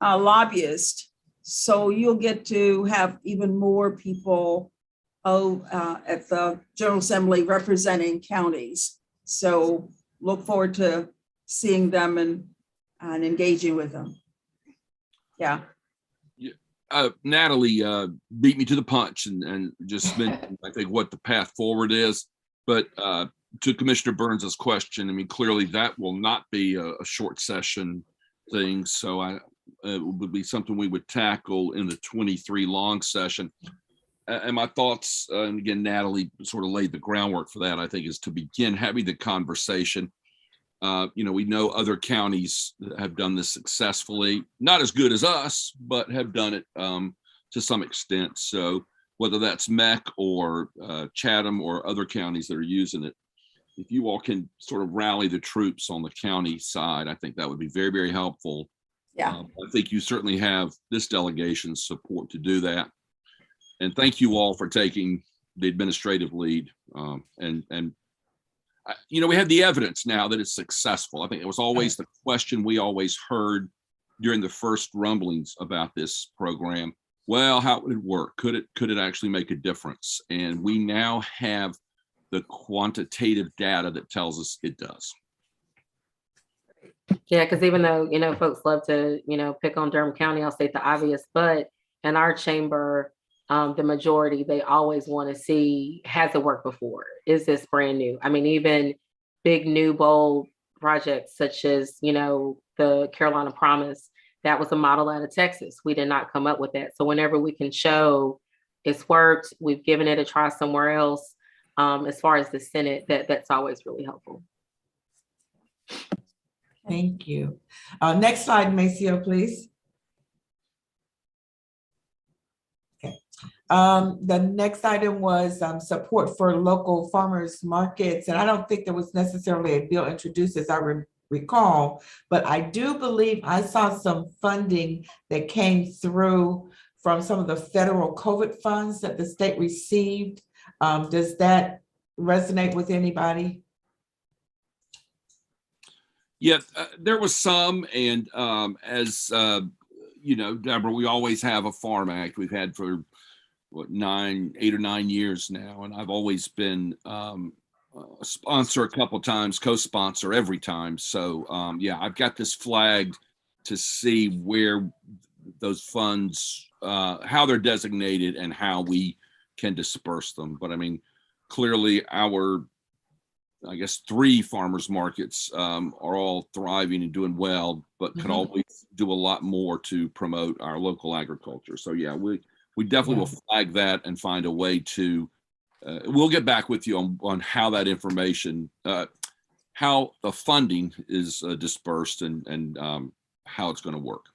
lobbyists. So you'll get to have even more people at the General Assembly representing counties. So look forward to seeing them and engaging with them. Yeah. Natalie beat me to the punch and just mentioned, I think, what the path forward is. But to Commissioner Burns's question, I mean, clearly that will not be a short session thing. So it would be something we would tackle in the 23 long session. And my thoughts, and again, Natalie sort of laid the groundwork for that, I think, is to begin having the conversation. We know other counties have done this successfully, not as good as us, but have done it to some extent. So whether that's MEC or Chatham or other counties that are using it, if you all can sort of rally the troops on the county side, I think that would be very, very helpful. Yeah. I think you certainly have this delegation's support to do that. And thank you all for taking the administrative lead. We have the evidence now that it's successful. I think it was always the question we always heard during the first rumblings about this program. Well, how would it work? Could it actually make a difference? And we now have the quantitative data that tells us it does. Yeah, because even though, folks love to, pick on Durham County, I'll state the obvious, but in our chamber, the majority, they always want to see, has it worked before? Is this brand new? I mean, even big, new, bold projects such as, the Carolina Promise, that was a model out of Texas. We did not come up with that. So whenever we can show it's worked, we've given it a try somewhere else, as far as the Senate, that's always really helpful. Thank you. Next slide, Maceo, please. Okay. The next item was support for local farmers markets. And I don't think there was necessarily a bill introduced, as I recall, but I do believe I saw some funding that came through from some of the federal COVID funds that the state received. Does that resonate with anybody? Yeah, there was some, and as Deborah, we always have a Farm Act. We've had for 8 or 9 years now, and I've always been a sponsor a couple of times, co-sponsor every time. So yeah, I've got this flagged to see where those funds, how they're designated, and how we can disperse them. But I mean, clearly our, I guess, 3 farmers markets are all thriving and doing well, but could always do a lot more to promote our local agriculture. So yeah, we definitely will flag that and find a way to, we'll get back with you on how that information, how the funding is dispersed and how it's going to work.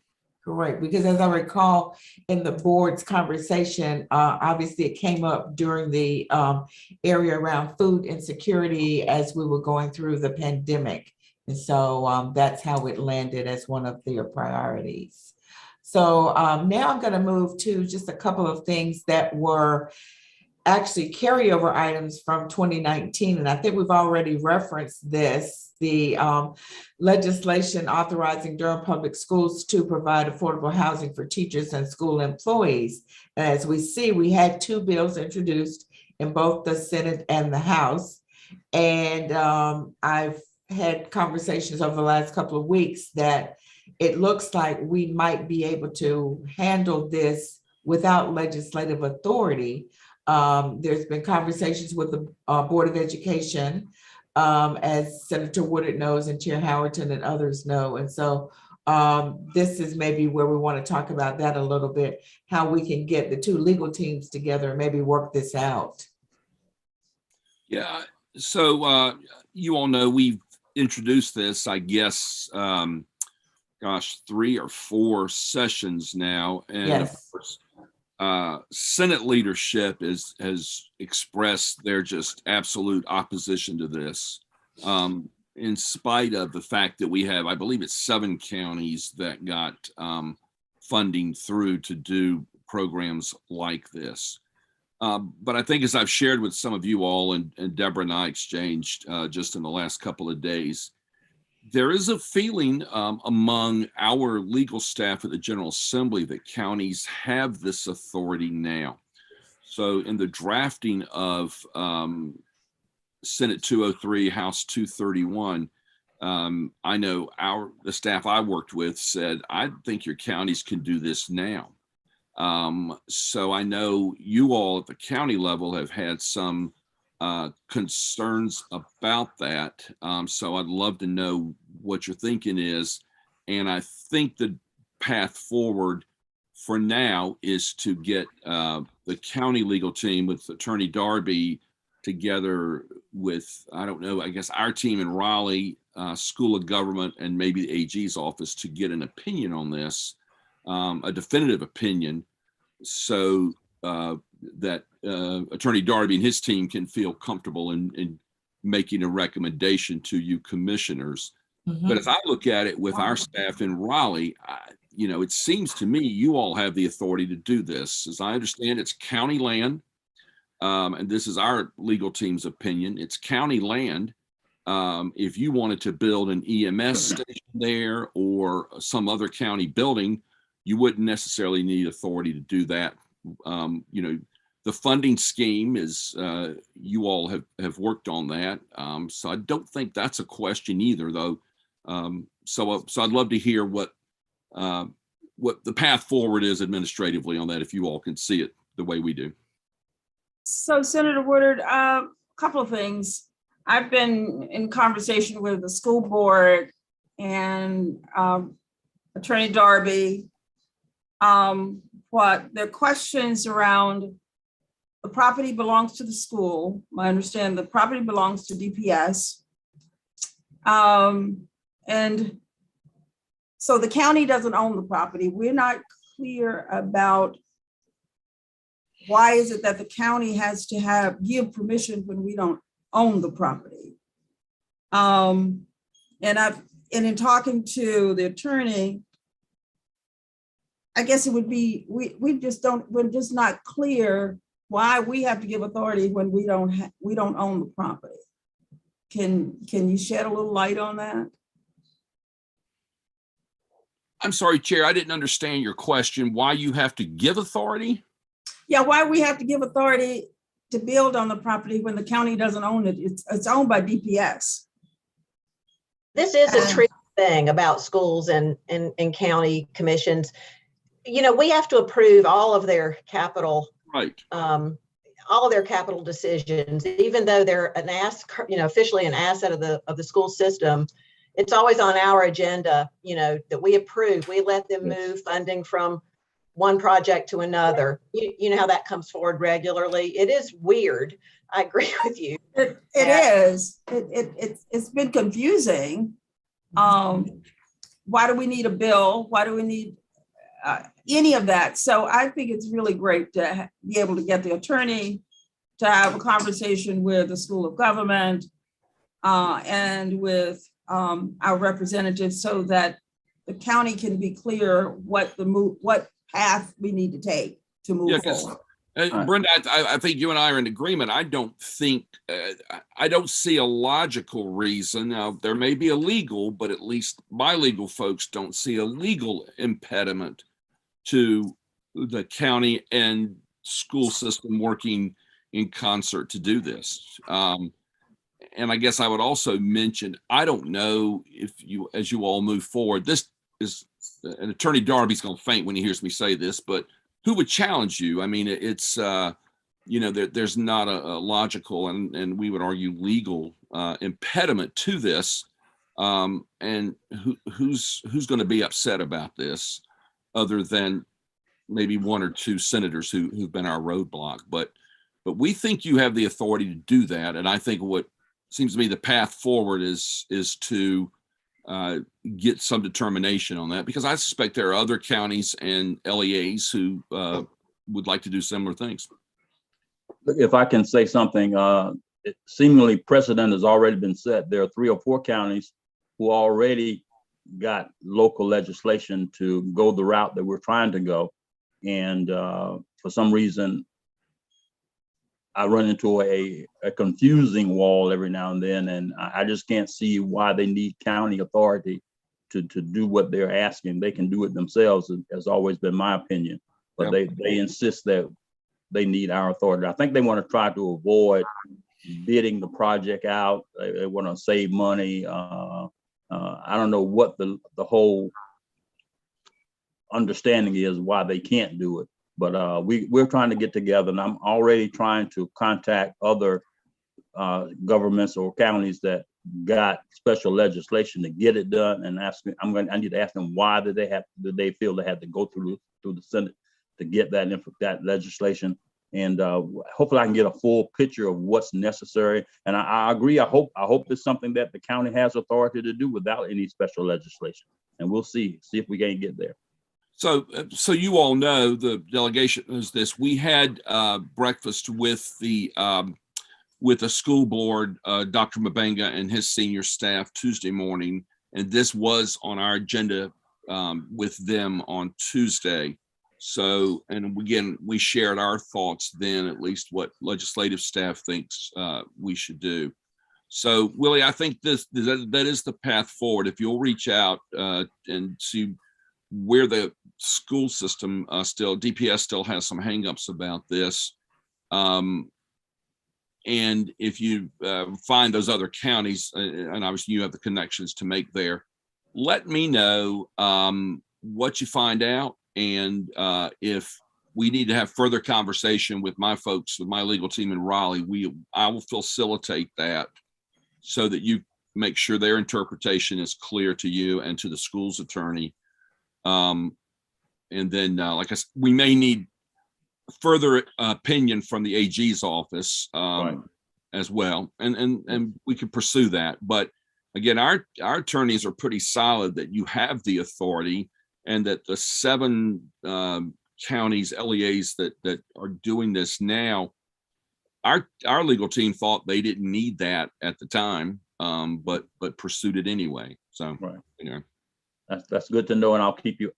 Correct, because as I recall in the board's conversation, obviously it came up during the area around food insecurity as we were going through the pandemic. And so that's how it landed as one of their priorities. So now I'm going to move to just a couple of things that were actually carryover items from 2019. And I think we've already referenced this, the legislation authorizing Durham Public Schools to provide affordable housing for teachers and school employees. And as we see, we had 2 bills introduced in both the Senate and the House. And I've had conversations over the last couple of weeks that it looks like we might be able to handle this without legislative authority. There's been conversations with the Board of Education, as Senator Woodard knows and Chair Howerton and others know. And so this is maybe where we want to talk about that a little bit, how we can get the 2 legal teams together and maybe work this out. Yeah, so you all know we've introduced this, I guess, 3 or 4 sessions now. And of course, Senate leadership has expressed their just absolute opposition to this, in spite of the fact that we have, I believe it's 7 counties that got funding through to do programs like this. But I think, as I've shared with some of you all, and Deborah and I exchanged just in the last couple of days, there is a feeling among our legal staff at the General Assembly that counties have this authority now. So in the drafting of Senate 203, House 231, I know the staff I worked with said, I think your counties can do this now. So I know you all at the county level have had some concerns about that. So I'd love to know what your thinking is. And I think the path forward for now is to get the county legal team with Attorney Darby together with, I don't know, I guess our team in Raleigh, School of Government, and maybe the AG's office to get an opinion on this, a definitive opinion, so that Attorney Darby and his team can feel comfortable in making a recommendation to you commissioners But as I look at it with our staff in Raleigh, you know, it seems to me you all have the authority to do this. As I understand, it's county land. And this is our legal team's opinion. It's county land. If you wanted to build an EMS station there or some other county building, you wouldn't necessarily need authority to do that. You know, the funding scheme is, you all have worked on that. So I don't think that's a question either, though. So I'd love to hear what the path forward is administratively on that, if you all can see it the way we do. So Senator Woodard, a couple of things. I've been in conversation with the school board and Attorney Darby. What the questions around the property belongs to the school. I understand the property belongs to DPS. And so the county doesn't own the property. We're not clear about why is it that the county has to give permission when we don't own the property? And in talking to the attorney, I guess it would be, we're just not clear why we have to give authority when we don't own the property. Can you shed a little light on that? I'm sorry, Chair, I didn't understand your question. Why you have to give authority? Yeah, why we have to give authority to build on the property when the county doesn't own it. It's owned by DPS. This is a tricky thing about schools and county commissions. You know, we have to approve all of their capital, right? All of their capital decisions, even though they're officially an asset of the school system. It's always on our agenda, you know, that we approve. We let them move funding from one project to another. You know how that comes forward regularly. It is weird. I agree with you. It is. It's been confusing. Why do we need a bill? Why do we need any of that? So I think it's really great to be able to get the attorney to have a conversation with the School of Government and with our representatives so that the county can be clear what path we need to take to move forward. Brenda, I think you and I are in agreement. I don't see a logical reason. Now, there may be a legal, but at least my legal folks don't see a legal impediment to the county and school system working in concert to do this. And I guess I would also mention, I don't know if as you all move forward, this is, and Attorney Darby's going to faint when he hears me say this, but who would challenge you? I mean, it's, you know, there's not a logical and we would argue legal impediment to this. And who's going to be upset about this other than maybe one or two senators who've been our roadblock. But we think you have the authority to do that. And I think what seems to me the path forward is to get some determination on that, because I suspect there are other counties and LEAs who would like to do similar things. If I can say something, seemingly precedent has already been set. There are 3 or 4 counties who already got local legislation to go the route that we're trying to go. And for some reason, I run into a confusing wall every now and then, and I just can't see why they need county authority to do what they're asking. They can do it themselves, has always been my opinion. But they insist that they need our authority. I think they want to try to avoid bidding the project out. They want to save money. I don't know what the whole understanding is why they can't do it. But we're trying to get together, and I'm already trying to contact other governments or counties that got special legislation to get it done, and I need to ask them why did they feel they had to go through the Senate to get that legislation, and hopefully I can get a full picture of what's necessary. And I agree. I hope it's something that the county has authority to do without any special legislation, and we'll see if we can get there. So you all know the delegation is this. We had breakfast with the school board, Dr. Mabenga and his senior staff Tuesday morning. And this was on our agenda with them on Tuesday. So, and again, we shared our thoughts then, at least what legislative staff thinks we should do. So, Willie, I think that is the path forward. If you'll reach out and see where the school system DPS still has some hangups about this. And if you find those other counties, and obviously you have the connections to make there, let me know what you find out. And if we need to have further conversation with my folks, with my legal team in Raleigh, I will facilitate that so that you make sure their interpretation is clear to you and to the school's attorney. And then, like I said, we may need further opinion from the AG's office Right. as well, and we could pursue that. But again, our attorneys are pretty solid that you have the authority, and that the 7 counties, LEAs that are doing this now, our legal team thought they didn't need that at the time, but pursued it anyway. So, right. You know, That's good to know, and I'll keep you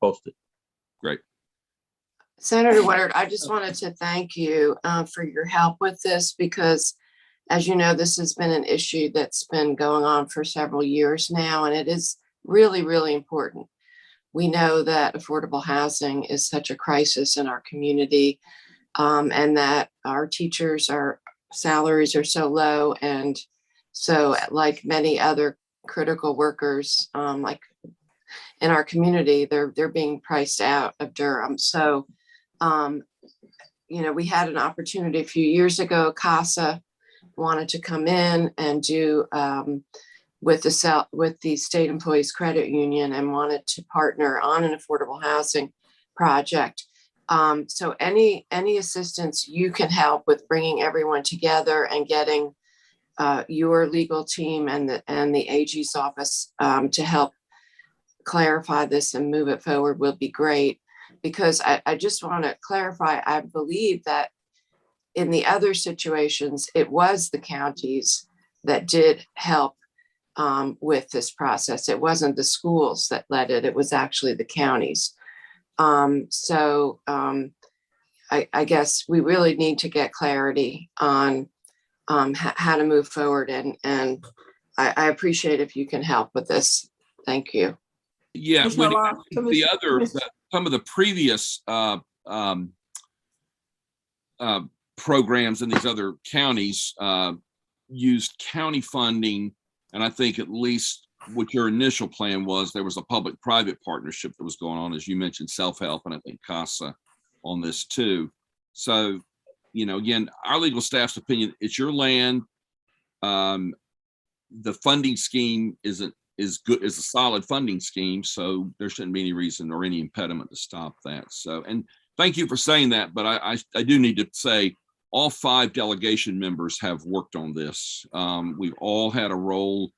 posted. Great. Senator Woodard, I just wanted to thank you for your help with this, because as you know, this has been an issue that's been going on for several years now, and it is really, really important. We know that affordable housing is such a crisis in our community, and that our teachers' salaries are so low. And so, like many other critical workers, like in our community, they're being priced out of Durham. So, you know, we had an opportunity a few years ago. CASA wanted to come in and do with the State Employees Credit Union, and wanted to partner on an affordable housing project. So any assistance you can help with bringing everyone together and getting your legal team and the AG's office to help clarify this and move it forward will be great. Because I just want to clarify, I believe that in the other situations, it was the counties that did help with this process. It wasn't the schools that led it, it was actually the counties. So I guess we really need to get clarity on how to move forward, and I appreciate if you can help with this. Thank you. Yeah, some of the previous programs in these other counties used county funding, and I think at least what your initial plan was, there was a public-private partnership that was going on, as you mentioned, self-help, and I think CASA on this too. So, you know, again, our legal staff's opinion, it's your land. The funding scheme is good, is a solid funding scheme, so there shouldn't be any reason or any impediment to stop that. So, and thank you for saying that, but I do need to say all 5 delegation members have worked on this. We've all had a role,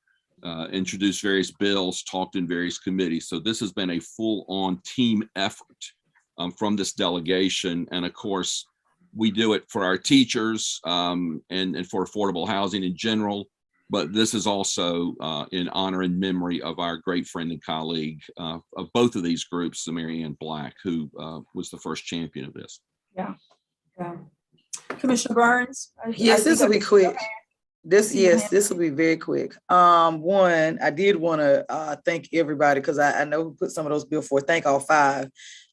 introduced various bills, talked in various committees. So this has been a full-on team effort from this delegation. And of course, we do it for our teachers and for affordable housing in general. But this is also in honor and memory of our great friend and colleague of both of these groups, Mary Ann Black, who was the first champion of this. Yeah. Commissioner Burns? Yes, this will be quick. This will be very quick. One, I did want to thank everybody, because I know who put some of those bills forward. Thank all 5.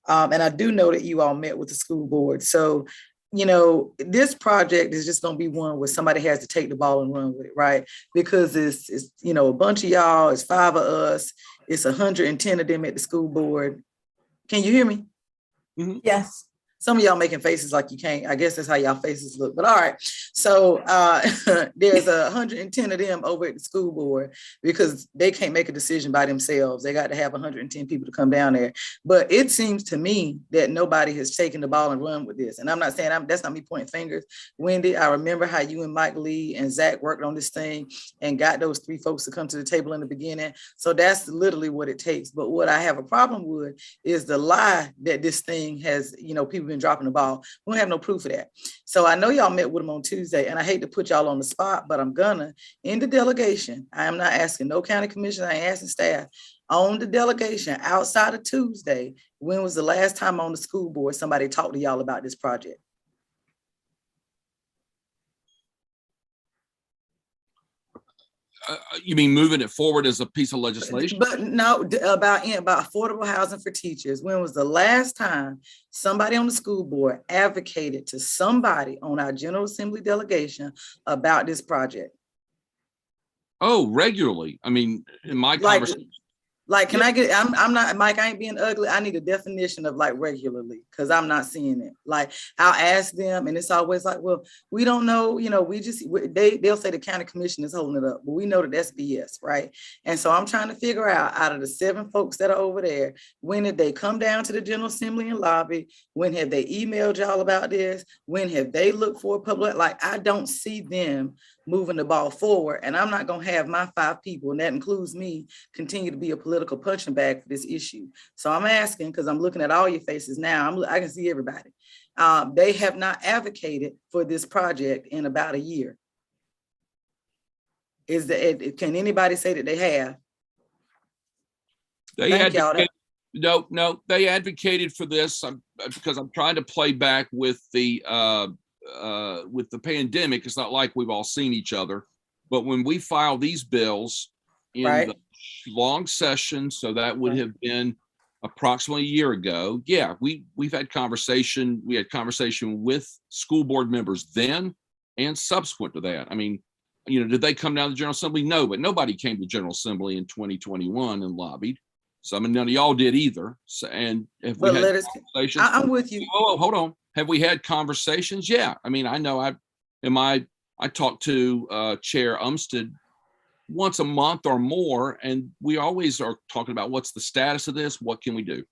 And I do know that you all met with the school board. So, you know, this project is just going to be one where somebody has to take the ball and run with it, right? Because it's you know, a bunch of y'all, it's 5 of us, it's 110 of them at the school board. Can you hear me? Mm-hmm. Yes. Some of y'all making faces like you can't. I guess that's how y'all faces look. But all right. So there's 110 of them over at the school board, because they can't make a decision by themselves. They got to have 110 people to come down there. But it seems to me that nobody has taken the ball and run with this. And I'm not saying that's not me pointing fingers. Wendy, I remember how you and Mike Lee and Zach worked on this thing and got those 3 folks to come to the table in the beginning. So that's literally what it takes. But what I have a problem with is the lie that this thing has, you know, people been dropping the ball. We don't have no proof of that. So I know y'all met with them on Tuesday, and I hate to put y'all on the spot, but I'm gonna, in the delegation, I am not asking no county commissioner, I ain't asking staff. On the delegation, outside of Tuesday, when was the last time on the school board somebody talked to y'all about this project? You mean moving it forward as a piece of legislation? But no, about affordable housing for teachers. When was the last time somebody on the school board advocated to somebody on our General Assembly delegation about this project? Oh, regularly. I mean, in my conversation. Like, can I get, I'm not, Mike, I ain't being ugly. I need a definition of like regularly, because I'm not seeing it. Like, I'll ask them and it's always like, well, we don't know, you know, they'll say the county commission is holding it up, but we know that that's BS, right? And so I'm trying to figure out of the 7 folks that are over there, when did they come down to the General Assembly and lobby? When have they emailed y'all about this? When have they looked for a public, like, I don't see them moving the ball forward. And I'm not gonna have my 5 people, and that includes me, continue to be a political punching bag for this issue. So I'm asking, because I'm looking at all your faces now, I can see everybody. They have not advocated for this project in about a year. Can anybody say that they have? They advocated, no, they advocated for this because I'm trying to play back with the pandemic. It's not like we've all seen each other, but when we file these bills in the long session, so that would have been approximately a year ago. Yeah, we've had conversation. We had conversation with school board members then and subsequent to that. I mean, you know, did they come down to the General Assembly? No, but nobody came to General Assembly in 2021 and lobbied. So I mean, none of y'all did either. So, and if we had conversations, I'm with you. Oh, hold on. Have we had conversations? Yeah. I mean, I know I talked to Chair Umstead once a month or more, and we always are talking about what's the status of this, what can we do?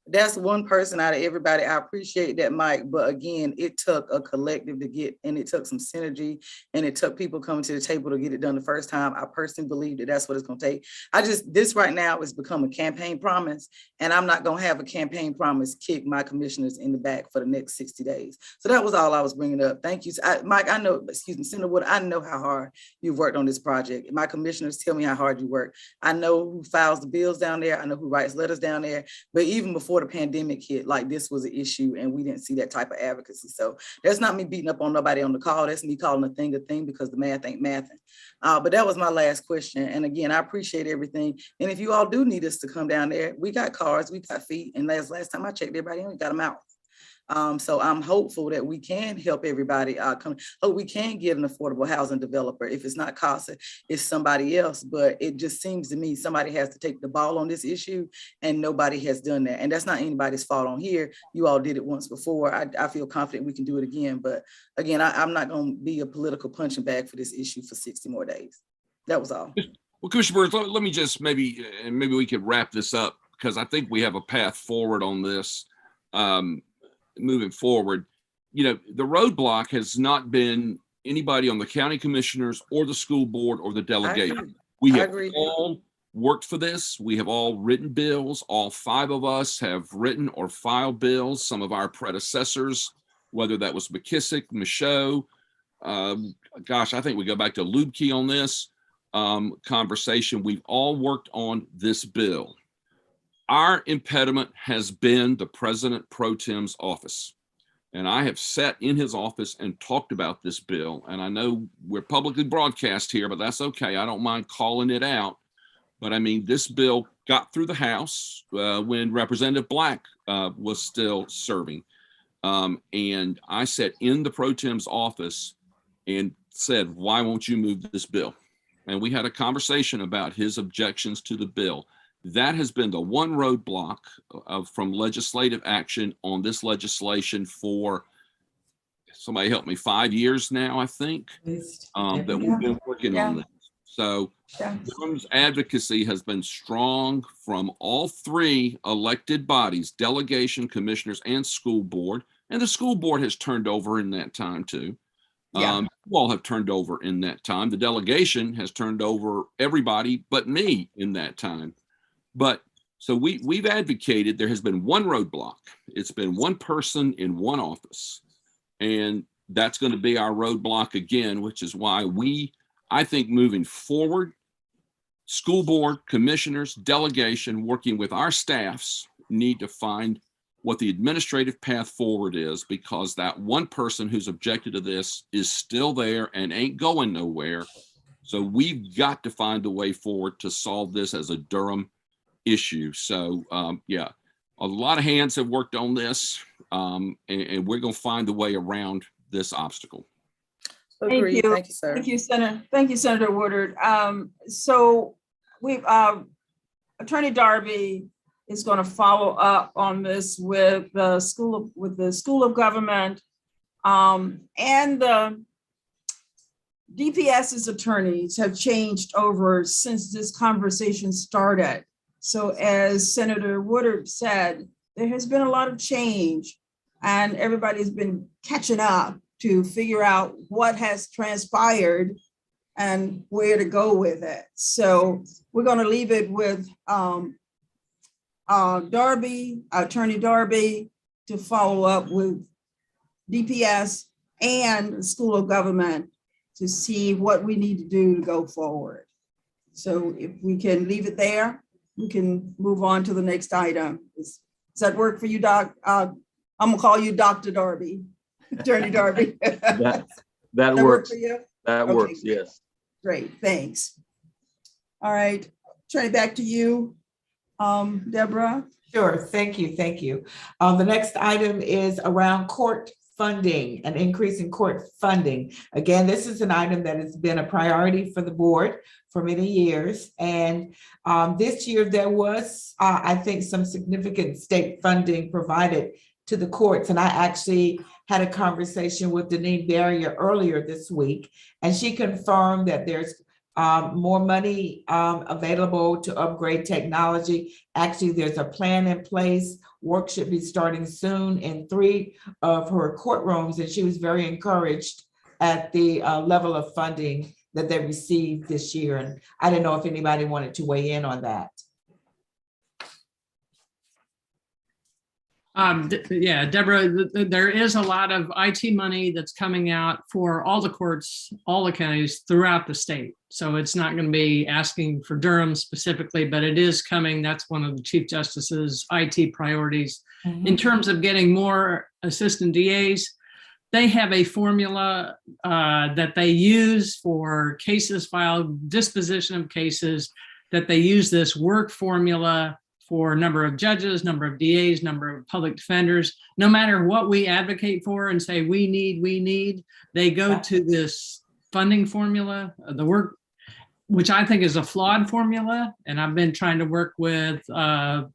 That's one person out of everybody. I appreciate that, Mike. But again, it took a collective to get, and it took some synergy, and it took people coming to the table to get it done the first time. I personally believe that that's what it's going to take. This right now has become a campaign promise, and I'm not going to have a campaign promise kick my commissioners in the back for the next 60 days. So that was all I was bringing up. Thank you. Mike, I know, excuse me, Senator Wood, I know how hard you've worked on this project. My commissioners tell me how hard you work. I know who files the bills down there. I know who writes letters down there. But even before the pandemic hit, like, this was an issue, and we didn't see that type of advocacy. So that's not me beating up on nobody on the call. That's me calling a thing because the math ain't mathing. But that was my last question. And again, I appreciate everything. And if you all do need us to come down there, we got cars, we got feet. And last time I checked, everybody only got a mouth. So I'm hopeful that we can help everybody come. We can get an affordable housing developer. If it's not CASA, it's somebody else. But it just seems to me somebody has to take the ball on this issue, and nobody has done that. And that's not anybody's fault on here. You all did it once before. I feel confident we can do it again. But again, I'm not going to be a political punching bag for this issue for 60 more days. That was all. Well, Commissioner Burns, let me just maybe we could wrap this up, because I think we have a path forward on this. Moving forward, you know, the roadblock has not been anybody on the county commissioners or the school board or the delegation. We have all worked for this. We have all written bills. All 5 of us have written or filed bills. Some of our predecessors, whether that was McKissick, Michaud, gosh, I think we go back to Lubke on this conversation. We've all worked on this bill. Our impediment has been the President Pro Tem's office. And I have sat in his office and talked about this bill. And I know we're publicly broadcast here, but that's okay. I don't mind calling it out. But I mean, this bill got through the House when Representative Black was still serving. And I sat in the Pro Tem's office and said, why won't you move this bill? And we had a conversation about his objections to the bill. That has been the one roadblock from legislative action on this legislation for, somebody help me, 5 years now, I think, that we've been working on this. So Durham's advocacy has been strong from all 3 elected bodies, delegation, commissioners, and school board. And the school board has turned over in that time too. You all have turned over in that time. The delegation has turned over everybody but me in that time. But so we've advocated. There has been one roadblock. It's been one person in one office. And that's going to be our roadblock again, which is why I think moving forward, school board, commissioners, delegation, working with our staffs need to find what the administrative path forward is, because that one person who's objected to this is still there and ain't going nowhere. So we've got to find a way forward to solve this as a Durham issue. So yeah, a lot of hands have worked on this, and we're going to find a way around this obstacle. Agreed. Thank you, sir. Thank you, Senator. Thank you, Senator Woodard. So we've Attorney Darby is going to follow up on this with the School of Government, and the DPS's attorneys have changed over since this conversation started. So as Senator Woodard said, there has been a lot of change, and everybody's been catching up to figure out what has transpired and where to go with it. So we're going to leave it with Darby, Attorney Darby, to follow up with DPS and the School of Government to see what we need to do to go forward. So if we can leave it there, we can move on to the next item. Does that work for you, Doc? I'm gonna call you Dr. Darby, Attorney Darby. That work works. for you? That Okay, works, yes. Great, thanks. All right, turn it back to you, Deborah. Sure, thank you, thank you. The next item is around court funding, an increase in court funding. Again, this is an item that has been a priority for the board for many years. And this year there was, I think, some significant state funding provided to the courts. And I actually had a conversation with Deneen Barrier earlier this week, and she confirmed that there's more money available to upgrade technology. Actually, there's a plan in place. Work should be starting soon in 3 of her courtrooms, and she was very encouraged at the level of funding that they received this year. And I didn't know if anybody wanted to weigh in on that. Yeah, Deborah, there is a lot of IT money that's coming out for all the courts, all the counties throughout the state. So it's not going to be asking for Durham specifically, but it is coming. That's one of the Chief Justice's IT priorities. In terms of getting more assistant DAs, they have a formula that they use for cases filed, disposition of cases, that they use this work formula for number of judges, number of DAs, number of public defenders. No matter what we advocate for and say we need, they go to this funding formula, the work, which I think is a flawed formula. And I've been trying to work with the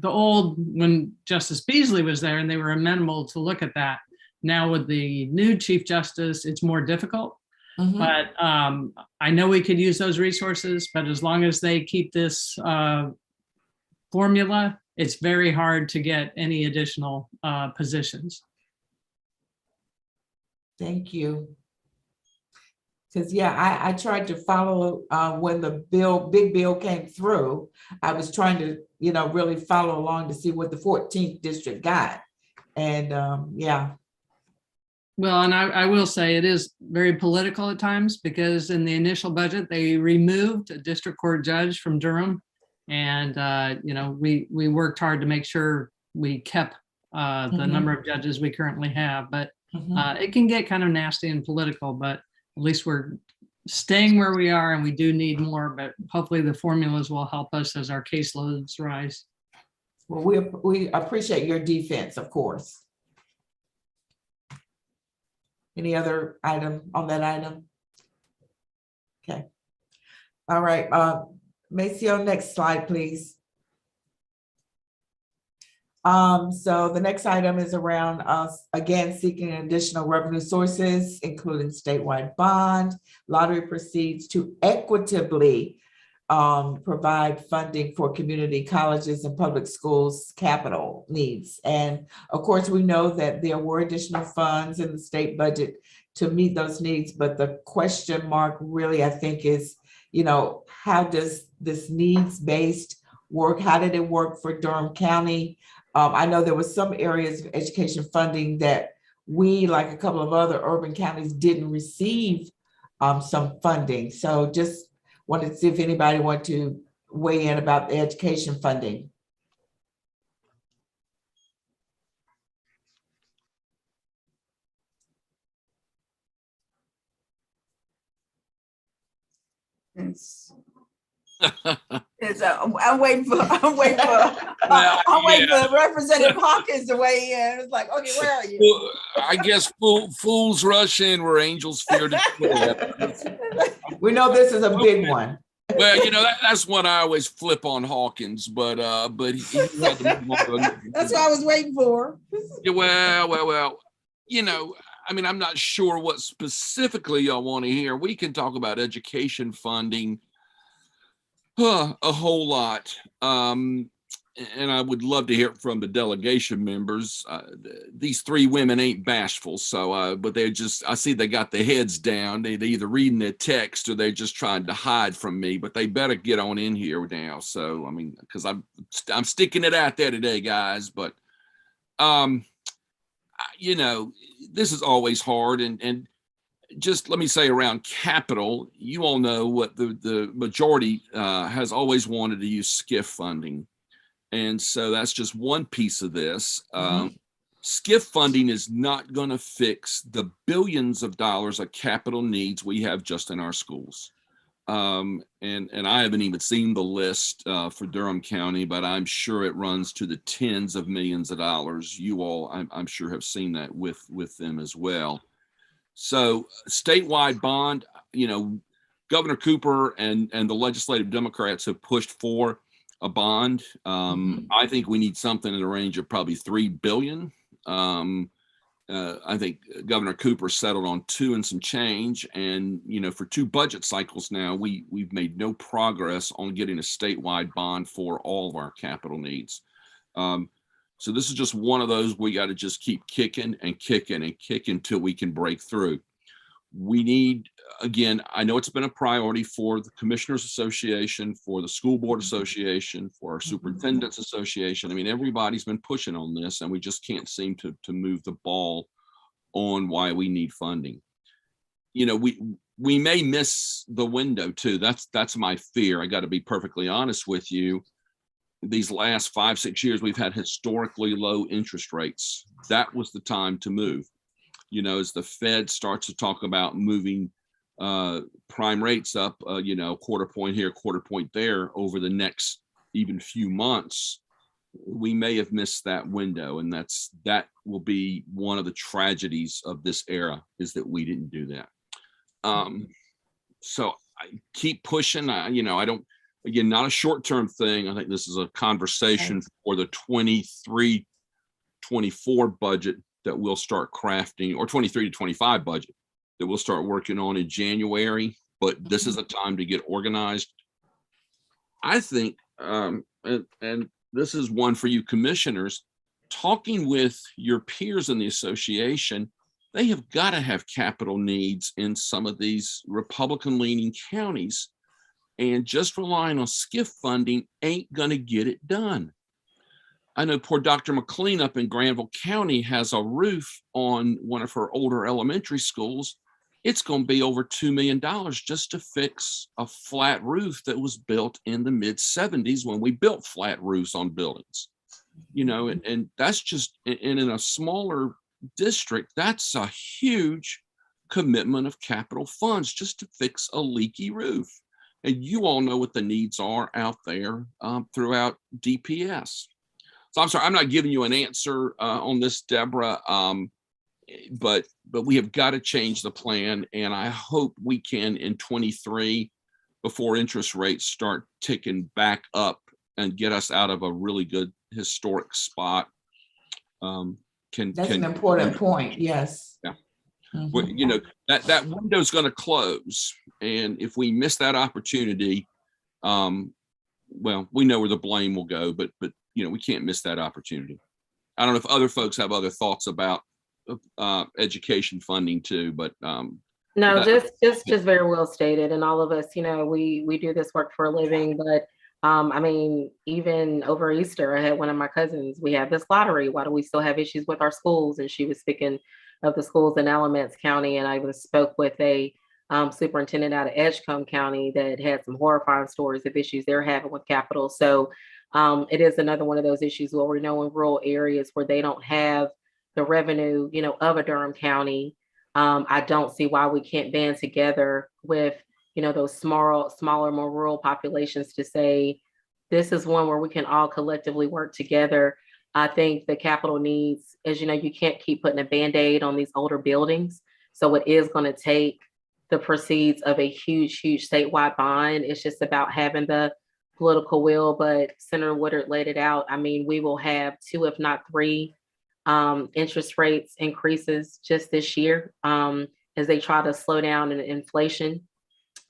old, when Justice Beasley was there, and they were amenable to look at that. Now with the new Chief Justice, it's more difficult. But I know we could use those resources, but as long as they keep this formula, it's very hard to get any additional positions. Thank you. Because yeah, I tried to follow when the big bill came through. I was trying to, really follow along to see what the 14th district got. And yeah. Well, and I will say it is very political at times, because in the initial budget, they removed a district court judge from Durham. And, we worked hard to make sure we kept the number of judges we currently have, but it can get kind of nasty and political, but at least we're staying where we are, and we do need more, but hopefully the formulas will help us as our caseloads rise. Well, we appreciate your defense, of course. Any other item on that item? Okay. All right. Massey, next slide, please. So the next item is around us, again, seeking additional revenue sources, including statewide bond, lottery proceeds to equitably provide funding for community colleges and public schools capital needs. And of course, we know that there were additional funds in the state budget to meet those needs, but the question mark really, I think, is, how does this needs-based work? How did it work for Durham County? I know there was some areas of education funding that we, like a couple of other urban counties, didn't receive some funding. So just wanted to see if anybody wanted to weigh in about the education funding. I'm waiting for Representative Hawkins to weigh in. It's like, okay, where are you? Well, I guess fools rush in where angels fear to tread. We know this is a big one. Well, you know, that's what I always flip on Hawkins, but he had to move on. That's what I was waiting for. Yeah, well, you know, I mean, I'm not sure what specifically y'all want to hear. We can talk about education funding a whole lot. And I would love to hear from the delegation members. These three women ain't bashful, so but they just, I see they got their heads down. They either reading their text or they're just trying to hide from me, but they better get on in here now. So, I mean, because I'm sticking it out there today, guys, but you know, this is always hard. And just let me say around capital, you all know what the majority has always wanted to use SCIF funding. And so that's just one piece of this. SCIF funding is not going to fix the billions of dollars of capital needs we have just in our schools. And I haven't even seen the list for Durham County, but I'm sure it runs to the tens of millions of dollars. You all, I'm sure, have seen that with them as well. So statewide bond, you know, Governor Cooper and the legislative Democrats have pushed for a bond. I think we need something in the range of probably $3 billion. I think Governor Cooper settled on 2 and some change. And, you know, for 2 budget cycles now, we've made no progress on getting a statewide bond for all of our capital needs. So this is just one of those we got to just keep kicking and kicking and kicking until we can break through. We need, again, I know it's been a priority for the Commissioners Association, for the School Board Association, for our Superintendents Association. I mean, everybody's been pushing on this, and we just can't seem to move the ball on why we need funding. You know, we may miss the window too. That's my fear. I got to be perfectly honest with you. These last 5-6 years, we've had historically low interest rates. That was the time to move. You know, as the Fed starts to talk about moving prime rates up, you know, quarter point here, quarter point there over the next even few months, we may have missed that window. And that will be one of the tragedies of this era, is that we didn't do that. So I keep pushing. You know, I don't, again, not a short-term thing. I think this is a conversation for the 23-24 budget that we'll start crafting, or 23 to 25 budget that we'll start working on in January. But this is a time to get organized. I think, and this is one for you commissioners, talking with your peers in the association, they have got to have capital needs in some of these Republican-leaning counties. And just relying on SCIF funding ain't going to get it done. I know poor Dr. McLean up in Granville County has a roof on one of her older elementary schools. It's going to be over $2 million just to fix a flat roof that was built in the mid-70s when we built flat roofs on buildings. You know, and that's just, and in a smaller district, that's a huge commitment of capital funds just to fix a leaky roof. And you all know what the needs are out there throughout DPS. So I'm sorry, I'm not giving you an answer on this, Deborah, but we have got to change the plan. And I hope we can in 23, before interest rates start ticking back up and get us out of a really good historic spot. That's an important point, yes. Yeah. Well, you know, that window is going to close. And if we miss that opportunity, well, we know where the blame will go, but you know, we can't miss that opportunity. I don't know if other folks have other thoughts about education funding too, but no, just very well stated. And all of us, you know, we do this work for a living, but I mean, even over Easter, I had one of my cousins, we have this lottery. Why do we still have issues with our schools? And she was speaking of the schools in Alamance County. And I even spoke with a superintendent out of Edgecombe County that had some horrifying stories of issues they're having with capital. So it is another one of those issues where we know in rural areas where they don't have the revenue, of a Durham County. I don't see why we can't band together with those smaller, more rural populations to say, this is one where we can all collectively work together. I think the capital needs, as you know, you can't keep putting a Band-Aid on these older buildings. So it is going to take the proceeds of a huge, huge statewide bond. It's just about having the political will, but Senator Woodard laid it out. I mean, we will have 2, if not 3 interest rates increases just this year as they try to slow down inflation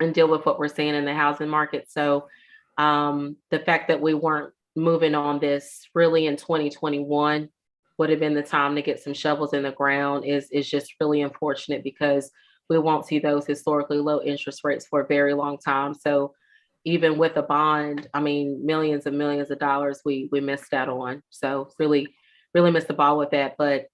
and deal with what we're seeing in the housing market. So the fact that we weren't moving on this really in 2021 would have been the time to get some shovels in the ground is just really unfortunate because we won't see those historically low interest rates for a very long time. So even with a bond, I mean, millions and millions of dollars we missed out on. So really missed the ball with that. But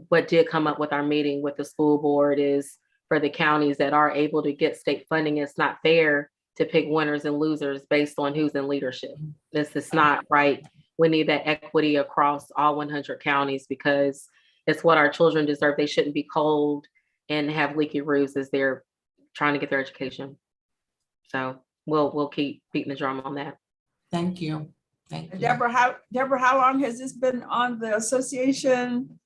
what did come up with our meeting with the school board is for the counties that are able to get state funding, it's not fair to pick winners and losers based on who's in leadership. This is not right. We need that equity across all 100 counties because it's what our children deserve. They shouldn't be cold and have leaky roofs as they're trying to get their education. So we'll keep beating the drum on that. Thank you. Thank you. Deborah, how long has this been on the association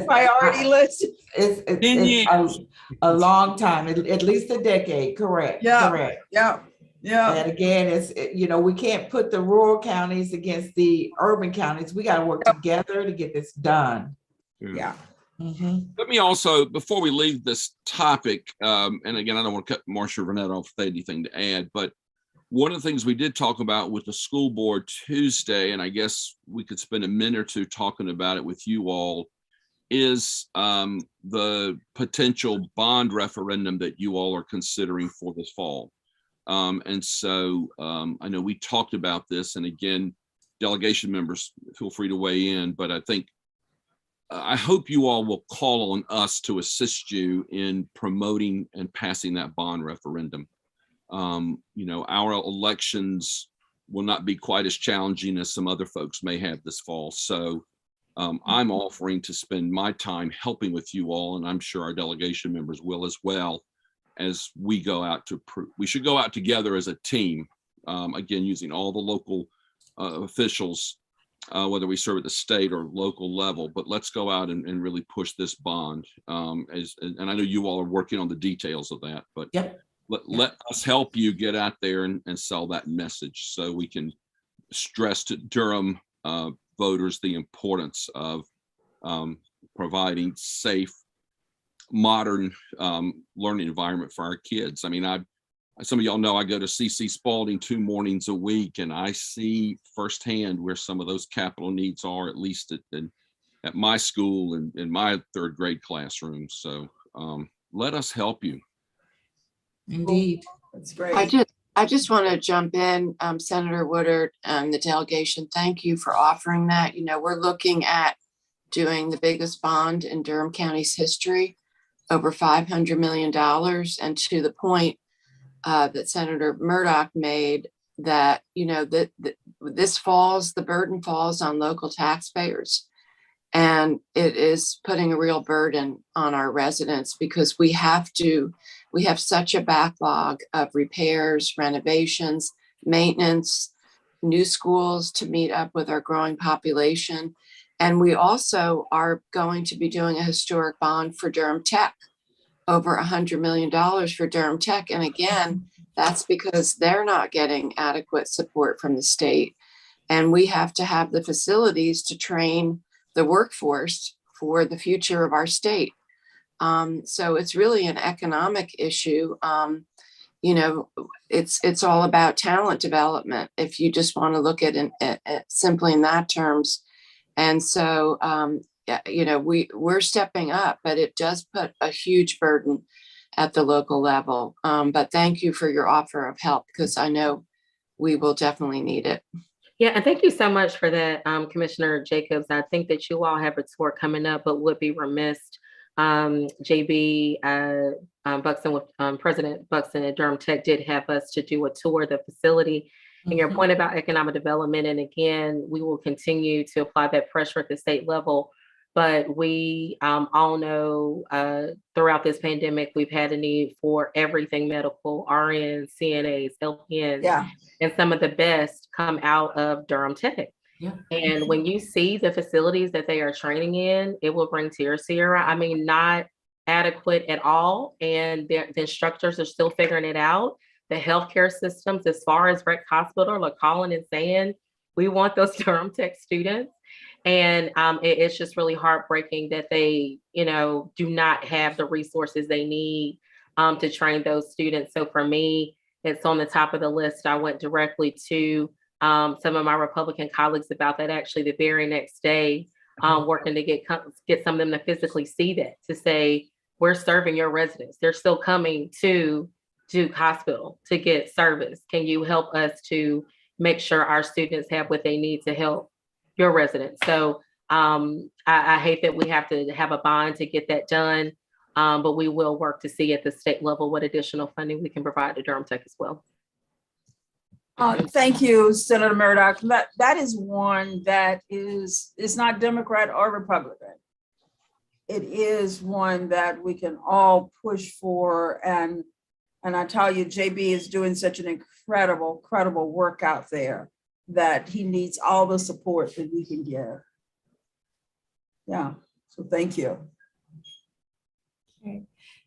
priority list? It's a long time, at least a decade, correct? Yeah, correct. Yeah. And again, we can't put the rural counties against the urban counties. We got to work together to get this done. Yeah. Mm-hmm. Let me also, before we leave this topic, and again, I don't want to cut Marcia Burnett off if they had anything to add, but one of the things we did talk about with the school board Tuesday, and I guess we could spend a minute or two talking about it with you all, is the potential bond referendum that you all are considering for this fall. And so I know we talked about this, and again, delegation members, feel free to weigh in, but I hope you all will call on us to assist you in promoting and passing that bond referendum. Our elections will not be quite as challenging as some other folks may have this fall. So I'm offering to spend my time helping with you all, and I'm sure our delegation members will as well, as we go out we should go out together as a team, again, using all the local officials, whether we serve at the state or local level, but let's go out and really push this bond. And I know you all are working on the details of that, but let us help you get out there and sell that message so we can stress to Durham voters the importance of providing safe, modern learning environment for our kids. I mean, some of y'all know I go to C.C. Spalding 2 mornings a week, and I see firsthand where some of those capital needs are, at least at my school and in my 3rd grade classroom. So let us help you. Indeed. That's great. I just want to jump in, Senator Woodard and the delegation. Thank you for offering that. We're looking at doing the biggest bond in Durham County's history, over $500 million. And to the point that Senator Murdoch made, that the burden falls on local taxpayers, and it is putting a real burden on our residents because we have such a backlog of repairs, renovations, maintenance, new schools to meet up with our growing population. And we also are going to be doing a historic bond for Durham Tech, over $100 million for Durham Tech. And again, that's because they're not getting adequate support from the state. And we have to have the facilities to train the workforce for the future of our state. So it's really an economic issue. It's all about talent development, if you just want to look at it simply in that terms. And so, we're stepping up, but it does put a huge burden. at the local level. But thank you for your offer of help, because I know we will definitely need it. Yeah, and thank you so much for that, Commissioner Jacobs. I think that you all have a tour coming up, but would be remiss. JB Buxton with President Buxton at Durham Tech did have us to do a tour of the facility. And your point about economic development, and again, we will continue to apply that pressure at the state level. But we all know throughout this pandemic, we've had a need for everything medical, RNs, CNAs, LPNs, and some of the best come out of Durham Tech. Yeah. And when you see the facilities that they are training in, it will bring tears to your eye. I mean, not adequate at all. And the instructors are still figuring it out. The healthcare systems, as far as Rec Hospital, are calling and saying, we want those Durham Tech students. And it's just really heartbreaking that they, do not have the resources they need to train those students. So for me, it's on the top of the list. I went directly to some of my Republican colleagues about that actually the very next day, working to get some of them to physically see that, to say, we're serving your residents. They're still coming to Duke Hospital to get service. Can you help us to make sure our students have what they need to help your residents? So I hate that we have to have a bond to get that done, but we will work to see at the state level what additional funding we can provide to Durham Tech as well. Thank you, Senator Murdoch. That is one that is not Democrat or Republican. It is one that we can all push for. And I tell you, JB is doing such an incredible work out there that he needs all the support that we can give. Yeah, so thank you. Okay.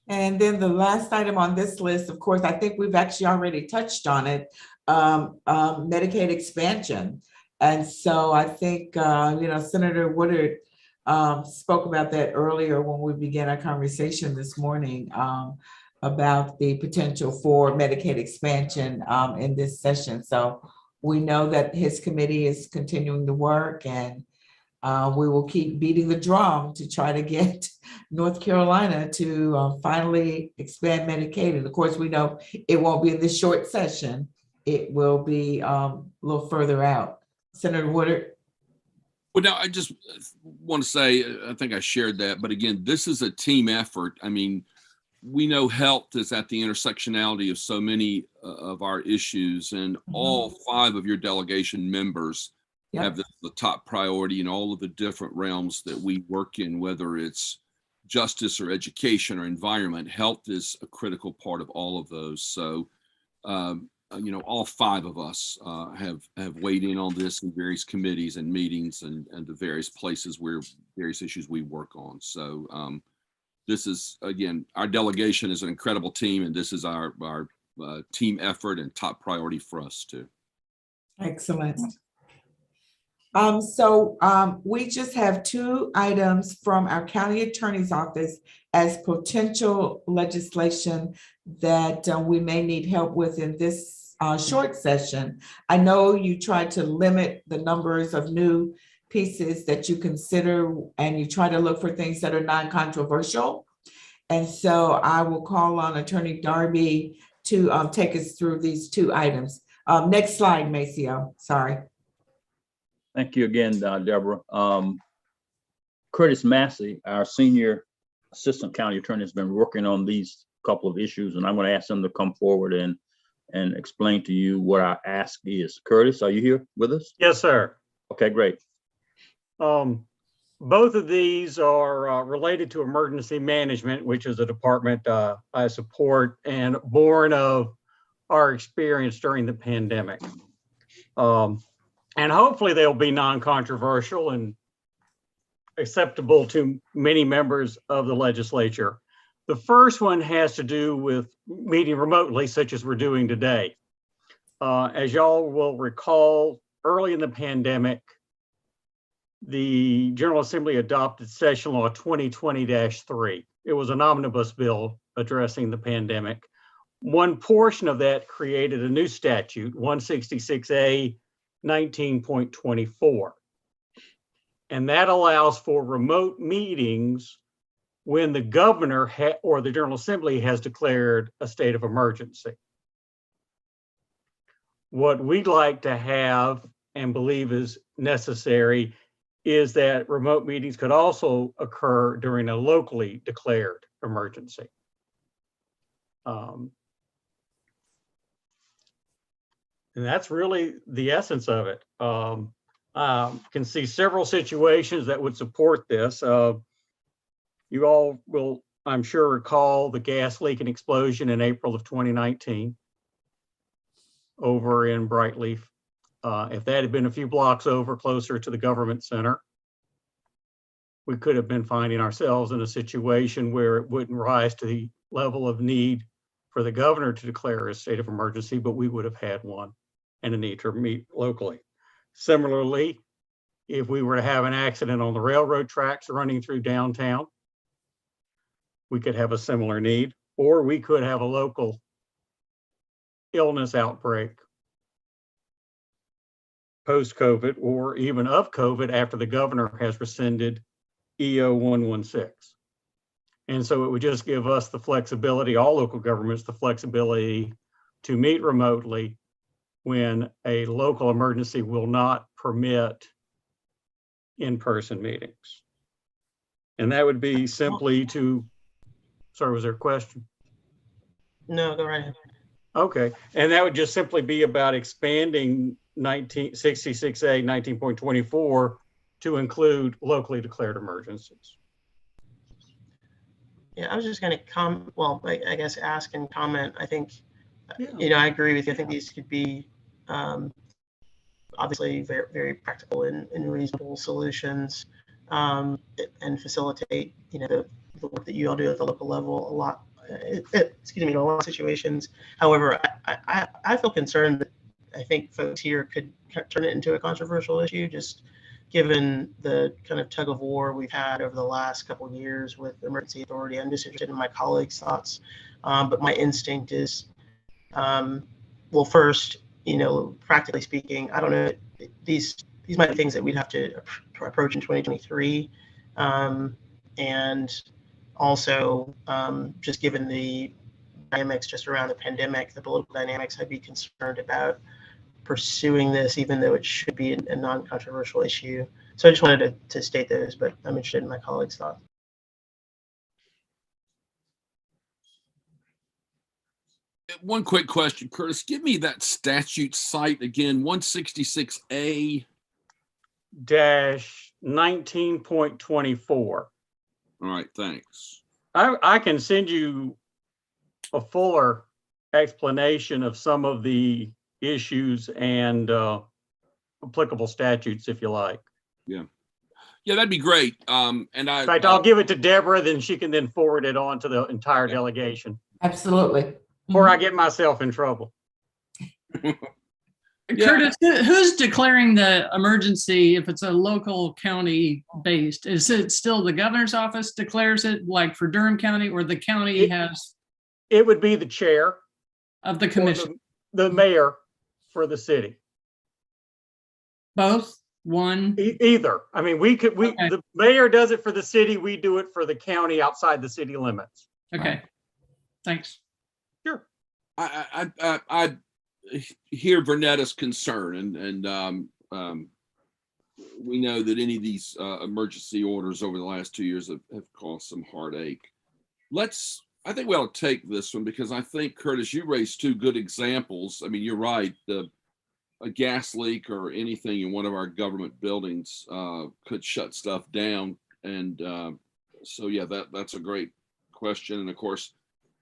And then the last item on this list, of course, I think we've actually already touched on it, Medicaid expansion. And so I think, Senator Woodard spoke about that earlier when we began our conversation this morning about the potential for Medicaid expansion in this session. So we know that his committee is continuing to work, and we will keep beating the drum to try to get North Carolina to finally expand Medicaid. And of course, we know it won't be in this short session. It will be a little further out. Senator Woodard. Well, now I just want to say, I think I shared that, but again, this is a team effort. I mean, we know health is at the intersectionality of so many of our issues, and all 5 of your delegation members have the top priority in all of the different realms that we work in, whether it's justice or education or environment. Health is a critical part of all of those. So, all 5 of us have weighed in on this in various committees and meetings and the various places where various issues we work on. So this is, again, our delegation is an incredible team, and this is our team effort and top priority for us too. Excellent. We just have 2 items from our county attorney's office as potential legislation that we may need help with in this short session. I know you tried to limit the numbers of new pieces that you consider, and you try to look for things that are non-controversial. And so I will call on Attorney Darby to take us through these 2 items. Next slide, Maceo, sorry. Thank you again, Deborah. Curtis Massey, our senior assistant county attorney, has been working on these couple of issues, and I'm going to ask him to come forward and explain to you what our ask is. Curtis, are you here with us? Yes, sir. Okay, great. Both of these are related to emergency management, which is a department I support and born of our experience during the pandemic. And hopefully they'll be non-controversial and acceptable to many members of the legislature. The first one has to do with meeting remotely, such as we're doing today. As y'all will recall, early in the pandemic, the General Assembly adopted Session Law 2020-3. It was an omnibus bill addressing the pandemic. One portion of that created a new statute, 166A 19.24. And that allows for remote meetings when the governor or the General Assembly has declared a state of emergency. What we'd like to have and believe is necessary is that remote meetings could also occur during a locally declared emergency. And that's really the essence of it. Can see several situations that would support this. You all will, I'm sure, recall the gas leak and explosion in April of 2019 over in Brightleaf. If that had been a few blocks over closer to the government center, we could have been finding ourselves in a situation where it wouldn't rise to the level of need for the governor to declare a state of emergency, but we would have had one and a need to meet locally. Similarly, if we were to have an accident on the railroad tracks running through downtown, we could have a similar need, or we could have a local illness outbreak post-COVID or even of COVID after the governor has rescinded EO 116. And so it would just give us the flexibility, all local governments, the flexibility to meet remotely when a local emergency will not permit in-person meetings. And that would be simply to, sorry, was there a question? No, go right ahead. Okay, and that would just simply be about expanding 1966A 19.24 to include locally declared emergencies. Yeah, I was just going to I guess ask and comment. I think, you know, I agree with you. I think these could be obviously very, very practical and reasonable solutions, and facilitate, you know, the work that you all do at the local level a lot. Excuse me, in a lot of situations. However, I feel concerned that I think folks here could turn it into a controversial issue, just given the kind of tug of war we've had over the last couple of years with emergency authority. I'm just interested in my colleagues' thoughts, but my instinct is, well, first, you know, practically speaking, I don't know, these might be things that we'd have to approach in 2023, and also, just given the dynamics just around the pandemic, the political dynamics, I'd be concerned about pursuing this, even though it should be a non-controversial issue. So I just wanted to state those, but I'm interested in my colleagues' thoughts. One quick question, Curtis, give me that statute site again, 166A. Dash 19.24. All right, thanks. I can send you a fuller explanation of some of the issues and applicable statutes if you like. Yeah. Yeah, that'd be great. In fact, I'll give it to Deborah, then she can then forward it on to the entire delegation. Absolutely. Before I get myself in trouble. Curtis, who's declaring the emergency if it's a local county based? Is it still the governor's office declares it, like for Durham County, or the county has? It would be the chair of the commission. The mayor for the city. Both? One? Either. I mean, the mayor does it for the city, we do it for the county outside the city limits. Okay, thanks. Sure. I hear Vernetta's concern, and we know that any of these emergency orders over the last 2 years have caused some heartache. I think we ought to take this one because I think, Curtis, you raised two good examples. I mean, you're right. A gas leak or anything in one of our government buildings could shut stuff down. And so, yeah, that's a great question. And of course,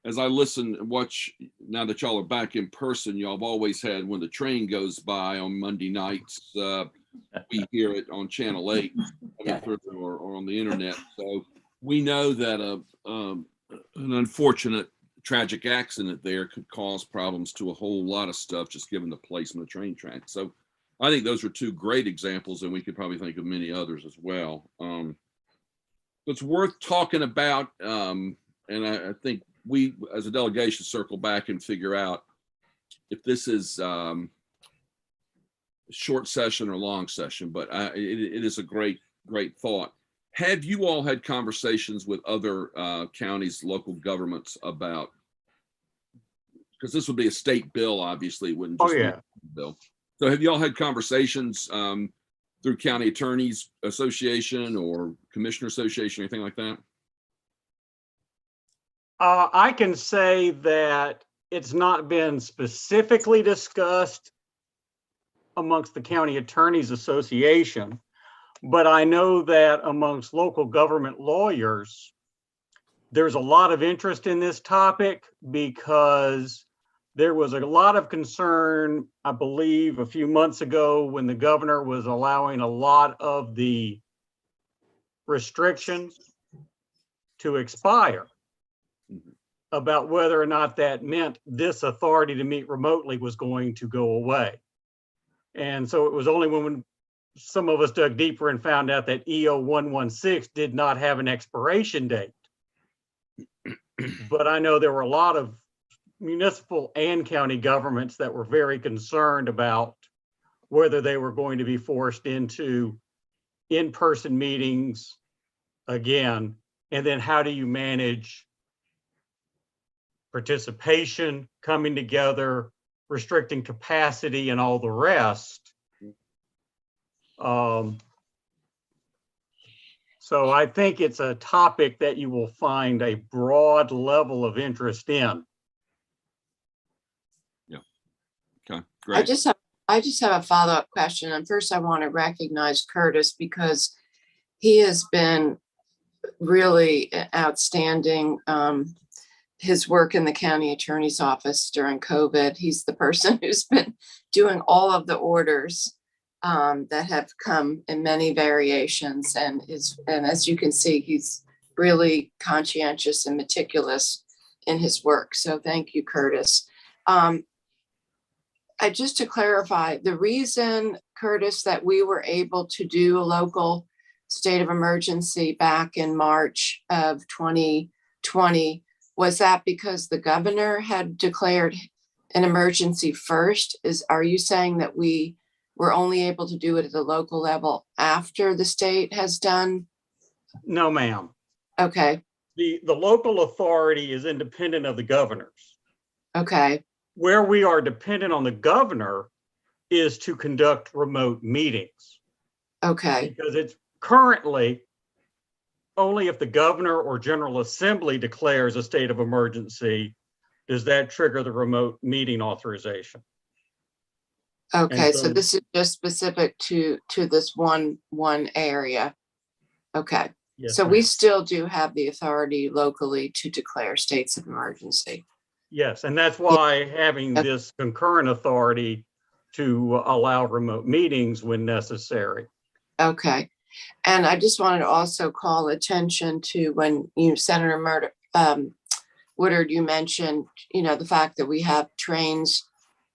as I listen and watch, now that y'all are back in person, y'all have always had, when the train goes by on Monday nights, we hear it on Channel 8 or on the internet. So we know that an unfortunate tragic accident there could cause problems to a whole lot of stuff, just given the placement of train tracks. So I think those are two great examples, and we could probably think of many others as well. It's worth talking about, and I think we as a delegation circle back and figure out if this is short session or long session, but it is a great thought. have you all had conversations with other counties, local governments about, because this would be a state bill, obviously, it wouldn't just be a bill. So have you all had conversations through County Attorneys Association or Commissioner Association, anything like that? I can say that it's not been specifically discussed amongst the County Attorneys Association, but I know that amongst local government lawyers, there's a lot of interest in this topic because there was a lot of concern, I believe, a few months ago when the governor was allowing a lot of the restrictions to expire about whether or not that meant this authority to meet remotely was going to go away. And so it was only when some of us dug deeper and found out that EO 116 did not have an expiration date. But I know there were a lot of municipal and county governments that were very concerned about whether they were going to be forced into in-person meetings again, and then how do you manage participation, coming together, restricting capacity, and all the rest. So I think it's a topic that you will find a broad level of interest in. Yeah. Okay, great. I just have a follow-up question. And first I want to recognize Curtis because he has been really outstanding. His work in the county attorney's office during COVID. He's the person who's been doing all of the orders that have come in many variations, and as you can see, he's really conscientious and meticulous in his work. So thank you, Curtis. Just to clarify, the reason, Curtis, that we were able to do a local state of emergency back in March of 2020, was that because the governor had declared an emergency first? Are you saying that we were only able to do it at the local level after the state has done? No, ma'am. Okay. The local authority is independent of the governors. Okay. Where we are dependent on the governor is to conduct remote meetings. Okay. Because it's currently only if the governor or General Assembly declares a state of emergency does that trigger the remote meeting authorization. Okay, so this is just specific to this one area. Okay. Yes, so ma'am. we still do have the authority locally to declare states of emergency. Yes, and that's why having this concurrent authority to allow remote meetings when necessary. Okay. And I just wanted to also call attention to when Senator Woodard, you mentioned, the fact that we have trains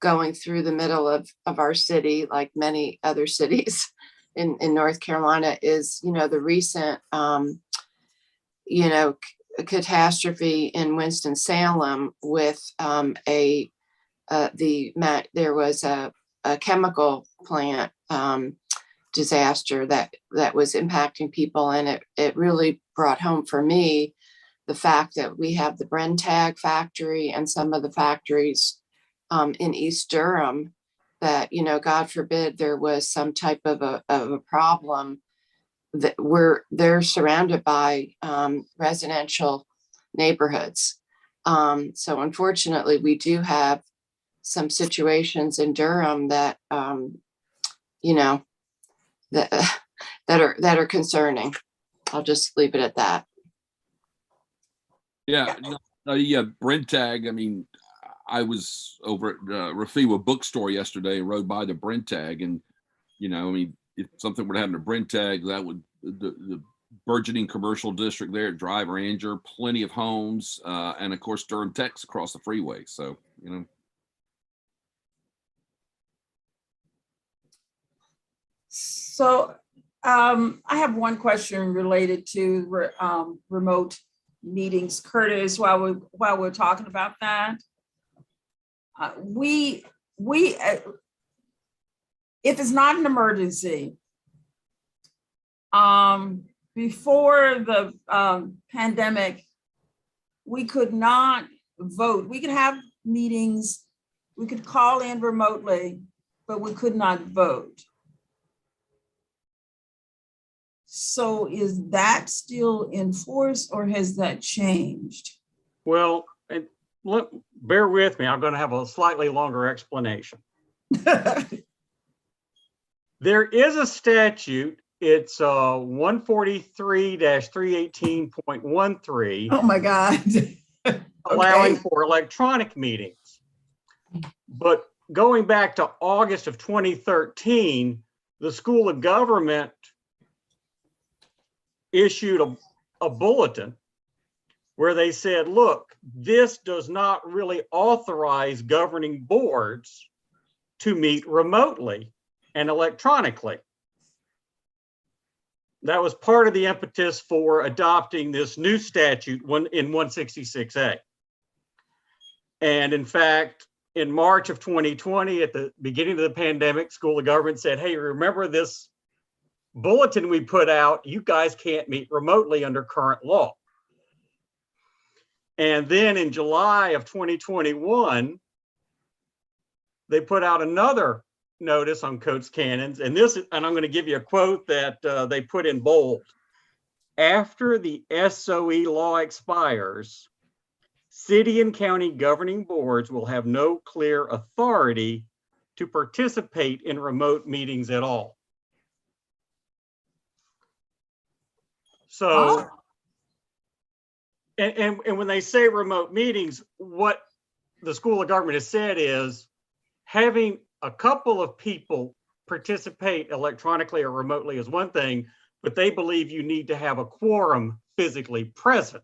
going through the middle of our city, like many other cities in North Carolina, is, the recent, catastrophe in Winston-Salem with there was a chemical plant disaster that was impacting people, and it really brought home for me the fact that we have the Brentag factory and some of the factories in East Durham that, God forbid there was some type of a problem, that they're surrounded by residential neighborhoods. So unfortunately, we do have some situations in Durham that that are concerning. I'll just leave it at that. Yeah, Brentag. I mean, I was over at Rafiwa bookstore yesterday and rode by the Brentag, and if something were to happen to Brentag, that would the burgeoning commercial district there at Drive Ranger, plenty of homes, and of course Durham Tech's across the freeway. So So I have one question related to remote meetings, Curtis. While we're talking about that, we if it's not an emergency, before the pandemic, we could not vote. We could have meetings, we could call in remotely, but we could not vote. So is that still in force or has that changed? Well, bear with me. I'm going to have a slightly longer explanation. There is a statute. It's 143-318.13. Oh my God. Allowing for electronic meetings. But going back to August of 2013, the School of Government issued a bulletin where they said, look, this does not really authorize governing boards to meet remotely and electronically. That was part of the impetus for adopting this new statute in 166A. And in fact, in March of 2020, at the beginning of the pandemic, School of Government said, hey, remember this bulletin we put out? You guys can't meet remotely under current law. And then in July of 2021, they put out another notice on Coates Cannons, and I'm going to give you a quote that they put in bold. After the SOE law expires, city and county governing boards will have no clear authority to participate in remote meetings at all. So, and when they say remote meetings, what the School of Government has said is having a couple of people participate electronically or remotely is one thing, but they believe you need to have a quorum physically present.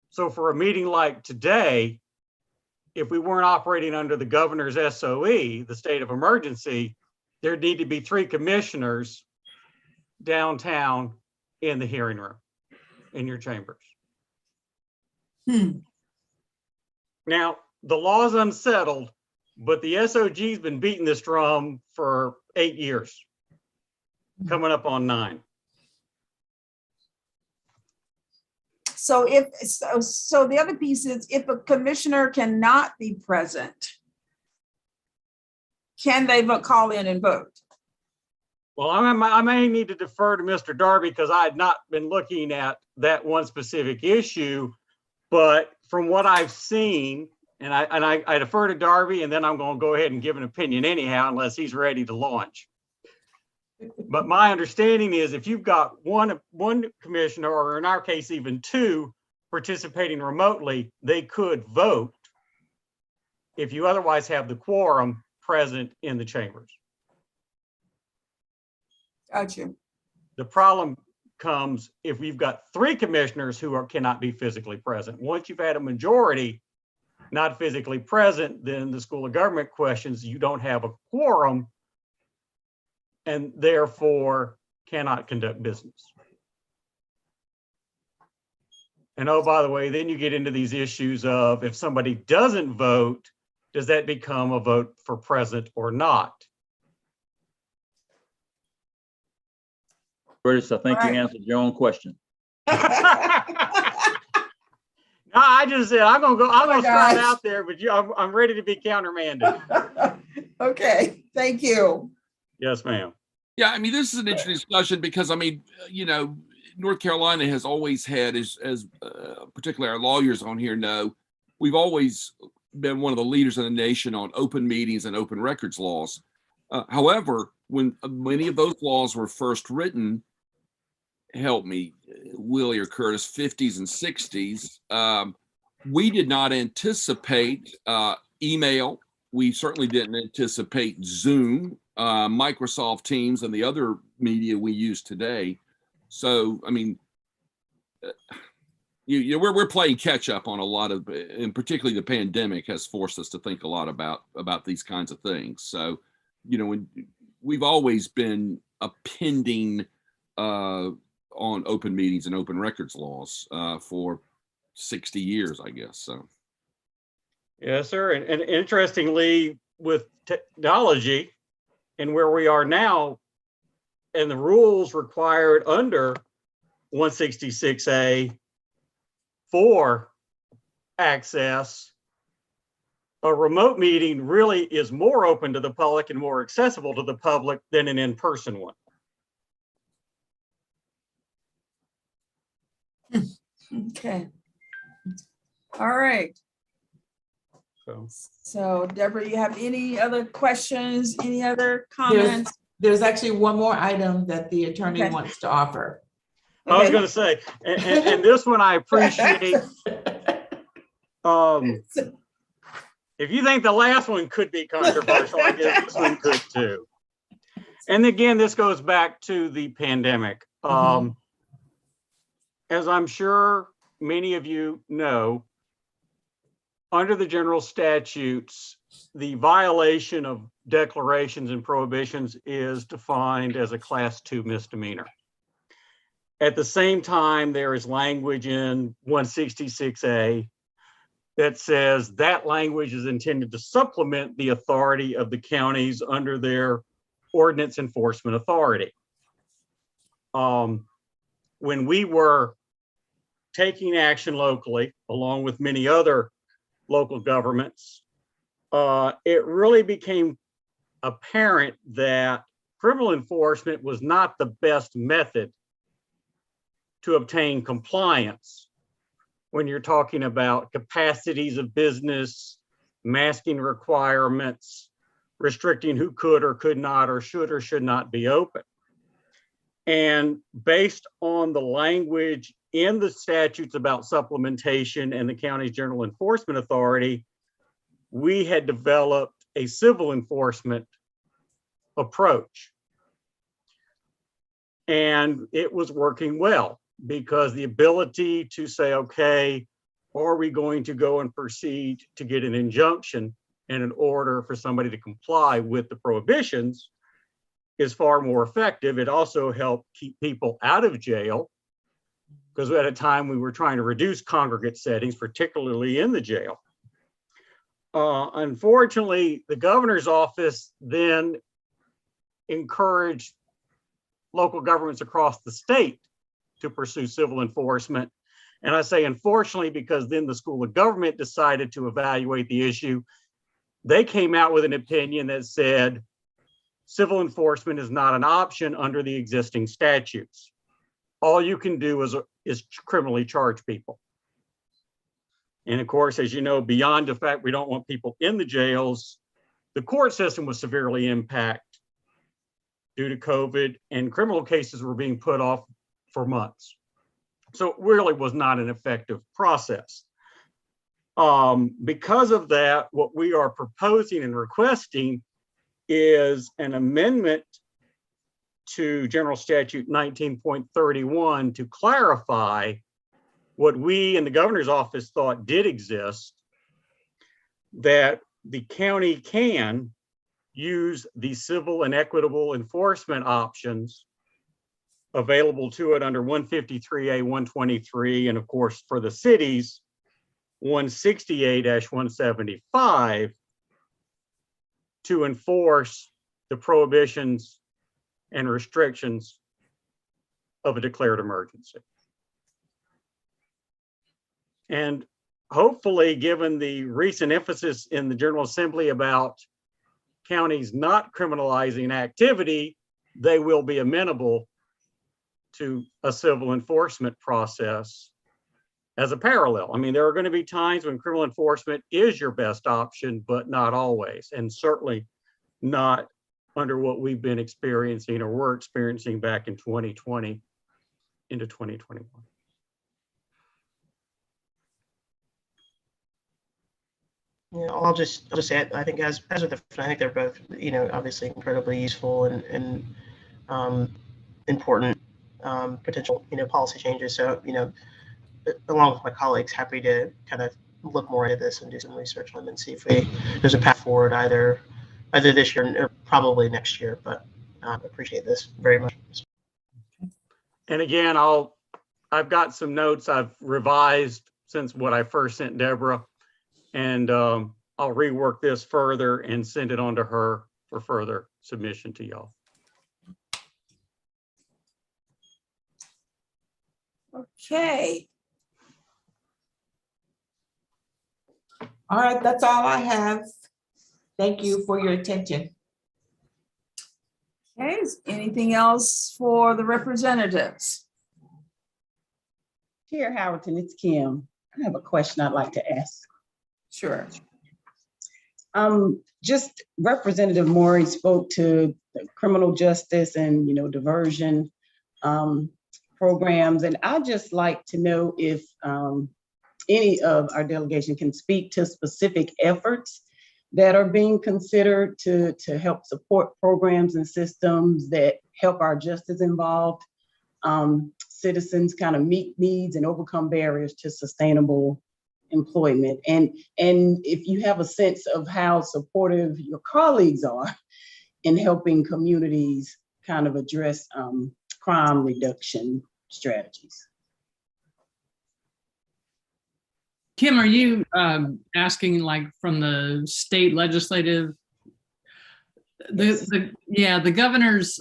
So for a meeting like today, if we weren't operating under the governor's SOE, the state of emergency, there'd need to be 3 commissioners downtown in the hearing room, in your chambers. Now, the law's unsettled, but the SOG's been beating this drum for 8 years, coming up on 9. So so the other piece is if a commissioner cannot be present, can they call in and vote? Well, I may need to defer to Mr. Darby because I had not been looking at that one specific issue, but from what I've seen, and I defer to Darby, and then I'm going to go ahead and give an opinion anyhow, unless he's ready to launch. But my understanding is if you've got one commissioner, or in our case, even 2 participating remotely, they could vote if you otherwise have the quorum present in the chambers. Gotcha. The problem comes if we've got 3 commissioners who cannot be physically present. Once you've had a majority not physically present, then the School of Government questions you don't have a quorum and therefore cannot conduct business. And oh, by the way, then you get into these issues of if somebody doesn't vote, does that become a vote for present or not? Curtis, I think you answered your own question. No, I just said I'm gonna start out there, but I'm ready to be countermanded. Okay, thank you. Yes, ma'am. Yeah, I mean, this is an interesting discussion because, I mean, you know, North Carolina has always had, as particularly our lawyers on here know, we've always been one of the leaders in the nation on open meetings and open records laws. However, when many of those laws were first written, help me, Willie or Curtis, 50s and 60s, we did not anticipate email. We certainly didn't anticipate Zoom, Microsoft Teams, and the other media we use today. So, I mean, we're playing catch up on a lot of, and particularly the pandemic has forced us to think a lot about these kinds of things. So, you know, we've always been appending on open meetings and open records laws for 60 years, I guess. So. Yes, sir. And interestingly, with technology and where we are now, and the rules required under 166A for access, a remote meeting really is more open to the public and more accessible to the public than an in-person one. Okay. All right. So Deborah, you have any other questions, any other comments? There's actually one more item that the attorney wants to offer. I was going to say, and this one I appreciate. If you think the last one could be controversial, I guess this one could too. And again, this goes back to the pandemic. As I'm sure many of you know, under the general statutes, the violation of declarations and prohibitions is defined as a Class 2 misdemeanor. At the same time, there is language in 166A that says that language is intended to supplement the authority of the counties under their ordinance enforcement authority. When we were taking action locally, along with many other local governments, it really became apparent that criminal enforcement was not the best method to obtain compliance when you're talking about capacities of business, masking requirements, restricting who could or could not or should not be open. And based on the language in the statutes about supplementation and the county's general enforcement authority, we had developed a civil enforcement approach. And it was working well because the ability to say, okay, are we going to go and proceed to get an injunction and an order for somebody to comply with the prohibitions is far more effective. It also helped keep people out of jail because at a time we were trying to reduce congregate settings, particularly in the jail. Unfortunately, the governor's office then encouraged local governments across the state to pursue civil enforcement. And I say unfortunately because then the School of Government decided to evaluate the issue. They came out with an opinion that said civil enforcement is not an option under the existing statutes. All you can do is criminally charge people. And of course, as you know, beyond the fact we don't want people in the jails, the court system was severely impacted due to COVID, and criminal cases were being put off for months. So it really was not an effective process. Because of that, what we are proposing and requesting is an amendment to General Statute 19.31 to clarify what we in the governor's office thought did exist, that the county can use the civil and equitable enforcement options available to it under 153A 123, and of course for the cities 168-175 to enforce the prohibitions and restrictions of a declared emergency. And hopefully, given the recent emphasis in the General Assembly about counties not criminalizing activity, they will be amenable to a civil enforcement process as a parallel. I mean, there are going to be times when criminal enforcement is your best option, but not always, and certainly not under what we've been experiencing or were experiencing back in 2020 into 2021. Yeah, I'll just add, I think as with the, I think they're both, obviously incredibly useful and important potential, policy changes. So, along with my colleagues, happy to kind of look more into this and do some research on them and see if there's a path forward either this year or probably next year. But appreciate this very much. And again, I've got some notes I've revised since what I first sent Deborah, and I'll rework this further and send it on to her for further submission to y'all. Okay. All right, that's all I have. Thank you for your attention. Okay, is anything else for the representatives? Chair Howerton, it's Kim. I have a question I'd like to ask. Sure. Just Representative Morey spoke to the criminal justice and, diversion programs. And I'd just like to know if any of our delegation can speak to specific efforts that are being considered to help support programs and systems that help our justice involved citizens kind of meet needs and overcome barriers to sustainable employment. And if you have a sense of how supportive your colleagues are in helping communities kind of address crime reduction strategies. Kim, are you asking like from the state legislative? The governor's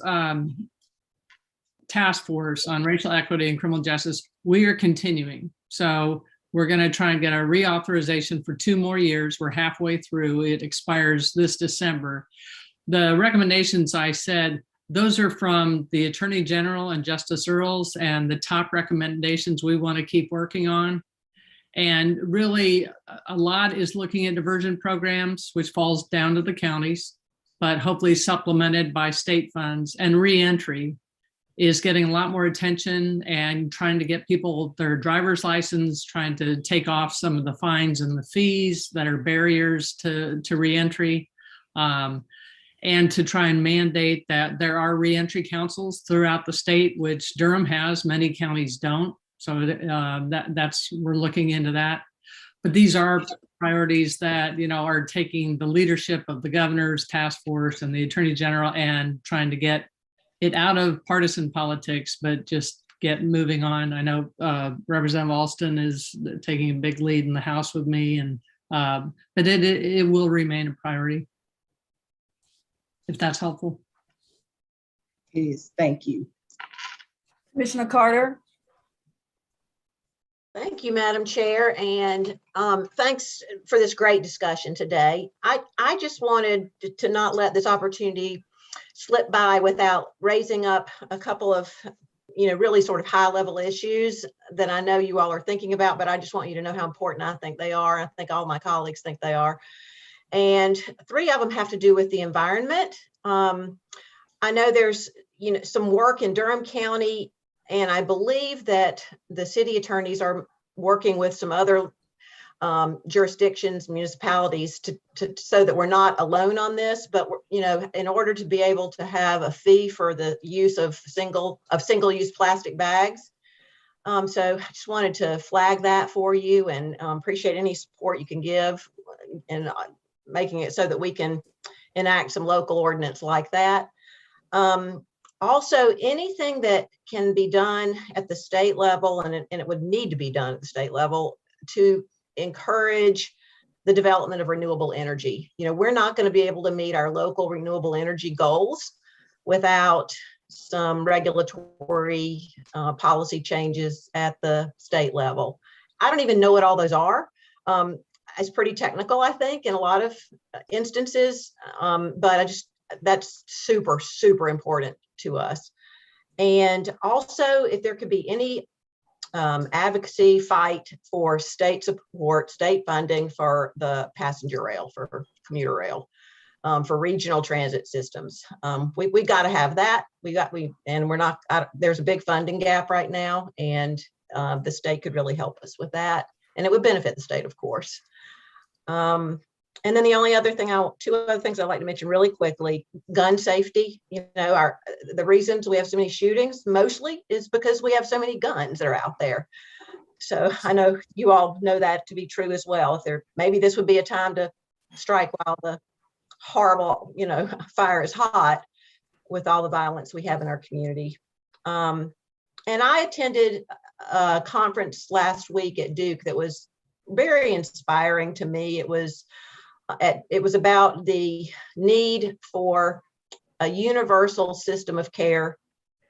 task force on racial equity and criminal justice, we are continuing. So we're going to try and get a reauthorization for 2 more years. We're halfway through. It expires this December. The recommendations I said, those are from the Attorney General and Justice Earls, and the top recommendations we want to keep working on. And really, a lot is looking at diversion programs, which falls down to the counties, but hopefully supplemented by state funds. And re-entry is getting a lot more attention and trying to get people their driver's license, trying to take off some of the fines and the fees that are barriers to re-entry, and to try and mandate that there are re-entry councils throughout the state, which Durham has, many counties don't. So we're looking into that. But these are priorities that, are taking the leadership of the governor's task force and the attorney general and trying to get it out of partisan politics, but just get moving on. I know Representative Alston is taking a big lead in the House with me, and but it will remain a priority, if that's helpful. Yes, thank you. Commissioner Carter. Thank you, Madam Chair, and thanks for this great discussion today. I just wanted to not let this opportunity slip by without raising up a couple of, really sort of high-level issues that I know you all are thinking about, but I just want you to know how important I think they are. I think all my colleagues think they are. And 3 of them have to do with the environment. I know there's, some work in Durham County, and I believe that the city attorneys are working with some other jurisdictions, municipalities so that we're not alone on this, but in order to be able to have a fee for the use of single-use plastic bags. So I just wanted to flag that for you, and appreciate any support you can give in making it so that we can enact some local ordinance like that. Also, anything that can be done at the state level, and it would need to be done at the state level to encourage the development of renewable energy. We're not going to be able to meet our local renewable energy goals without some regulatory policy changes at the state level. I don't even know what all those are. It's pretty technical, I think, in a lot of instances, but that's super, super important to us. And also, if there could be any advocacy fight for state support, state funding for the passenger rail, for commuter rail, for regional transit systems. We got to have that. And we're not, there's a big funding gap right now, and the state could really help us with that. And it would benefit the state, of course. And then the only other thing, 2 other things I'd like to mention really quickly: gun safety. The reasons we have so many shootings mostly is because we have so many guns that are out there. So I know you all know that to be true as well. Maybe this would be a time to strike while the horrible, fire is hot with all the violence we have in our community. And I attended a conference last week at Duke that was very inspiring to me. It was about the need for a universal system of care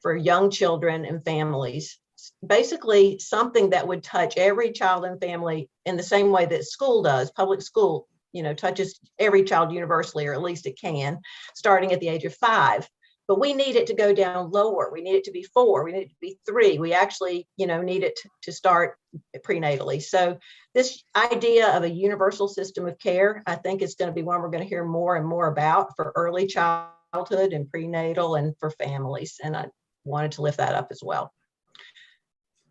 for young children and families. basically something that would touch every child and family in the same way that school does. Public school, touches every child universally, or at least it can, starting at the age of 5. But we need it to go down lower. We need it to be 4. We need it to be 3. We actually, need it to start prenatally. So this idea of a universal system of care, I think is going to be one we're going to hear more and more about for early childhood and prenatal and for families. And I wanted to lift that up as well.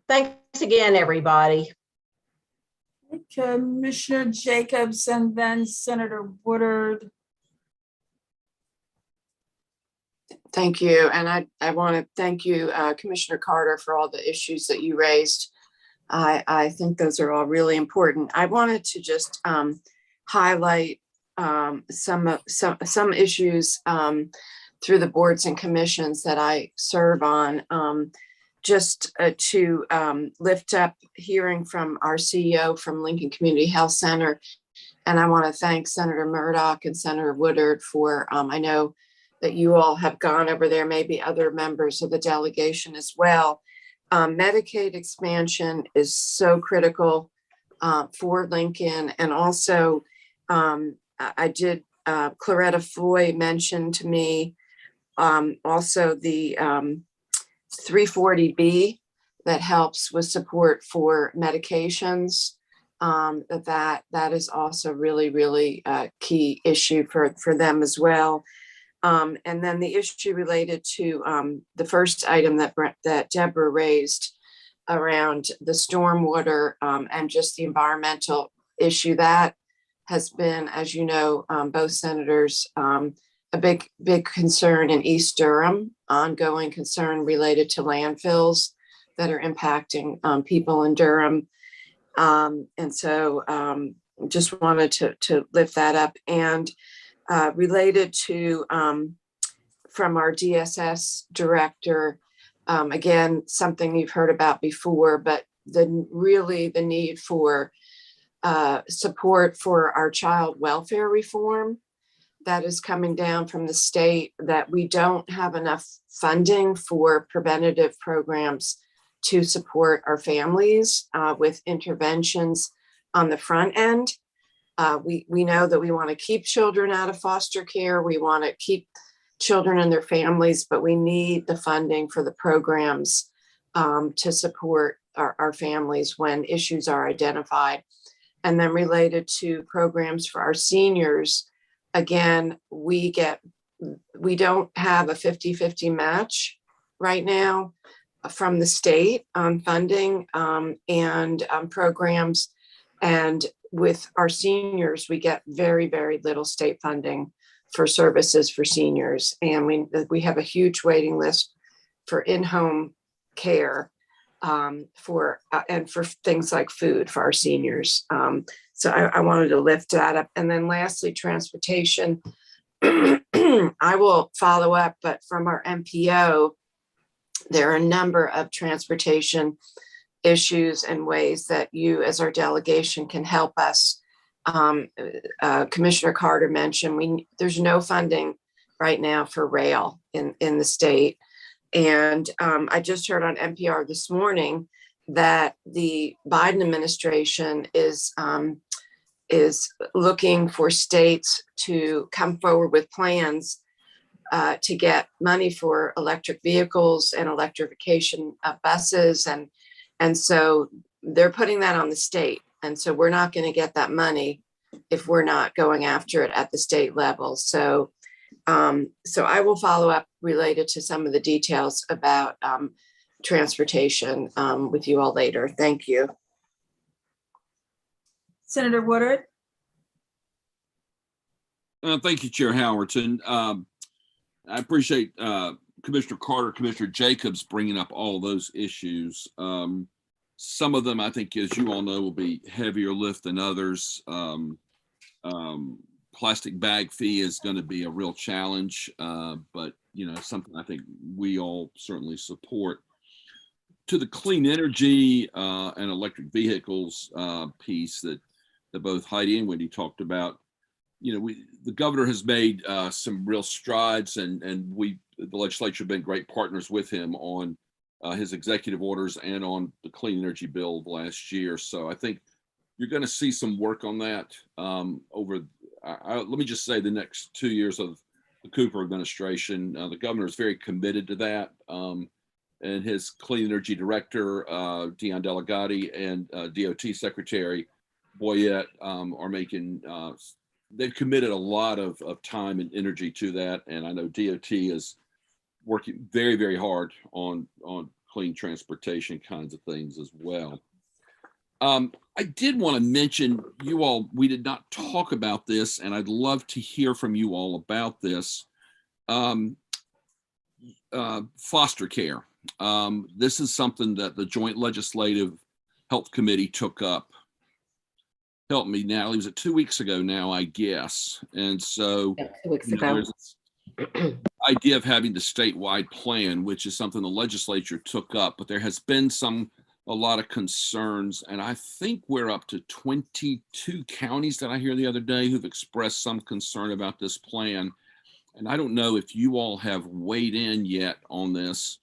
Thanks again, everybody. Commissioner Jacobs and then Senator Woodard. Thank you. And I want to thank you, Commissioner Carter, for all the issues that you raised. I think those are all really important. I wanted to just highlight some issues through the boards and commissions that I serve on, just to lift up hearing from our CEO from Lincoln Community Health Center. And I want to thank Senator Murdoch and Senator Woodard for, I know that you all have gone over there, maybe other members of the delegation as well. Medicaid expansion is so critical for Lincoln. And also, I did, Claretta Foy mentioned to me also the 340B that helps with support for medications. That is also really a key issue for them as well. And then the issue related to the first item that Deborah raised around the stormwater and just the environmental issue, that has been, as you know, both senators, a big concern in East Durham, ongoing concern related to landfills that are impacting people in Durham. And so just wanted to lift that up. And related to from our DSS director, again, something you've heard about before, but the need for support for our child welfare reform that is coming down from the state, that we don't have enough funding for preventative programs to support our families with interventions on the front end. We know that we want to keep children out of foster care. We want to keep children and their families, but we need the funding for the programs to support our families when issues are identified. And then related to programs for our seniors, again, we don't have a 50-50 match right now from the state on funding and programs. And with our seniors, we get very little state funding for services for seniors. And we have a huge waiting list for in-home care and for things like food for our seniors. So I wanted to lift that up. And then lastly, transportation. I will follow up, but from our MPO, there are a number of transportation issues and ways that you as our delegation can help us. Commissioner Carter mentioned there's no funding right now for rail in the state. And I just heard on NPR this morning that the Biden administration is looking for states to come forward with plans to get money for electric vehicles and electrification of buses. And so they're putting that on the state. And so we're not going to get that money if we're not going after it at the state level. So I will follow up related to some of the details about transportation with you all later. Thank you. Senator Woodard. Thank you, Chair Howerton. I appreciate Commissioner Carter, Commissioner Jacobs bringing up all those issues. Some of them, I think, as you all know, will be heavier lift than others. Plastic bag fee is going to be a real challenge, but something I think we all certainly support. To the clean energy and electric vehicles piece that both Heidi and Wendy talked about, the governor has made some real strides, and the legislature have been great partners with him on his executive orders and on the clean energy bill of last year. So I think you're going to see some work on that let me just say the next 2 years of the Cooper administration. The governor is very committed to that. And his clean energy director, Dion Delegate, and DOT secretary, Boyette, are making, they've committed a lot of time and energy to that. And I know DOT is working very, very hard on clean transportation kinds of things as well. I did want to mention, you all, we did not talk about this, and I'd love to hear from you all about this. Foster care. This is something that the Joint Legislative Health Committee took up. Help me, Natalie, was it 2 weeks ago now, I guess? And so, Yeah, 2 weeks ago. there's this idea of having the statewide plan, which is something the legislature took up, but there has been a lot of concerns, and I think we're up to 22 counties that I hear the other day who've expressed some concern about this plan. And I don't know if you all have weighed in yet on this,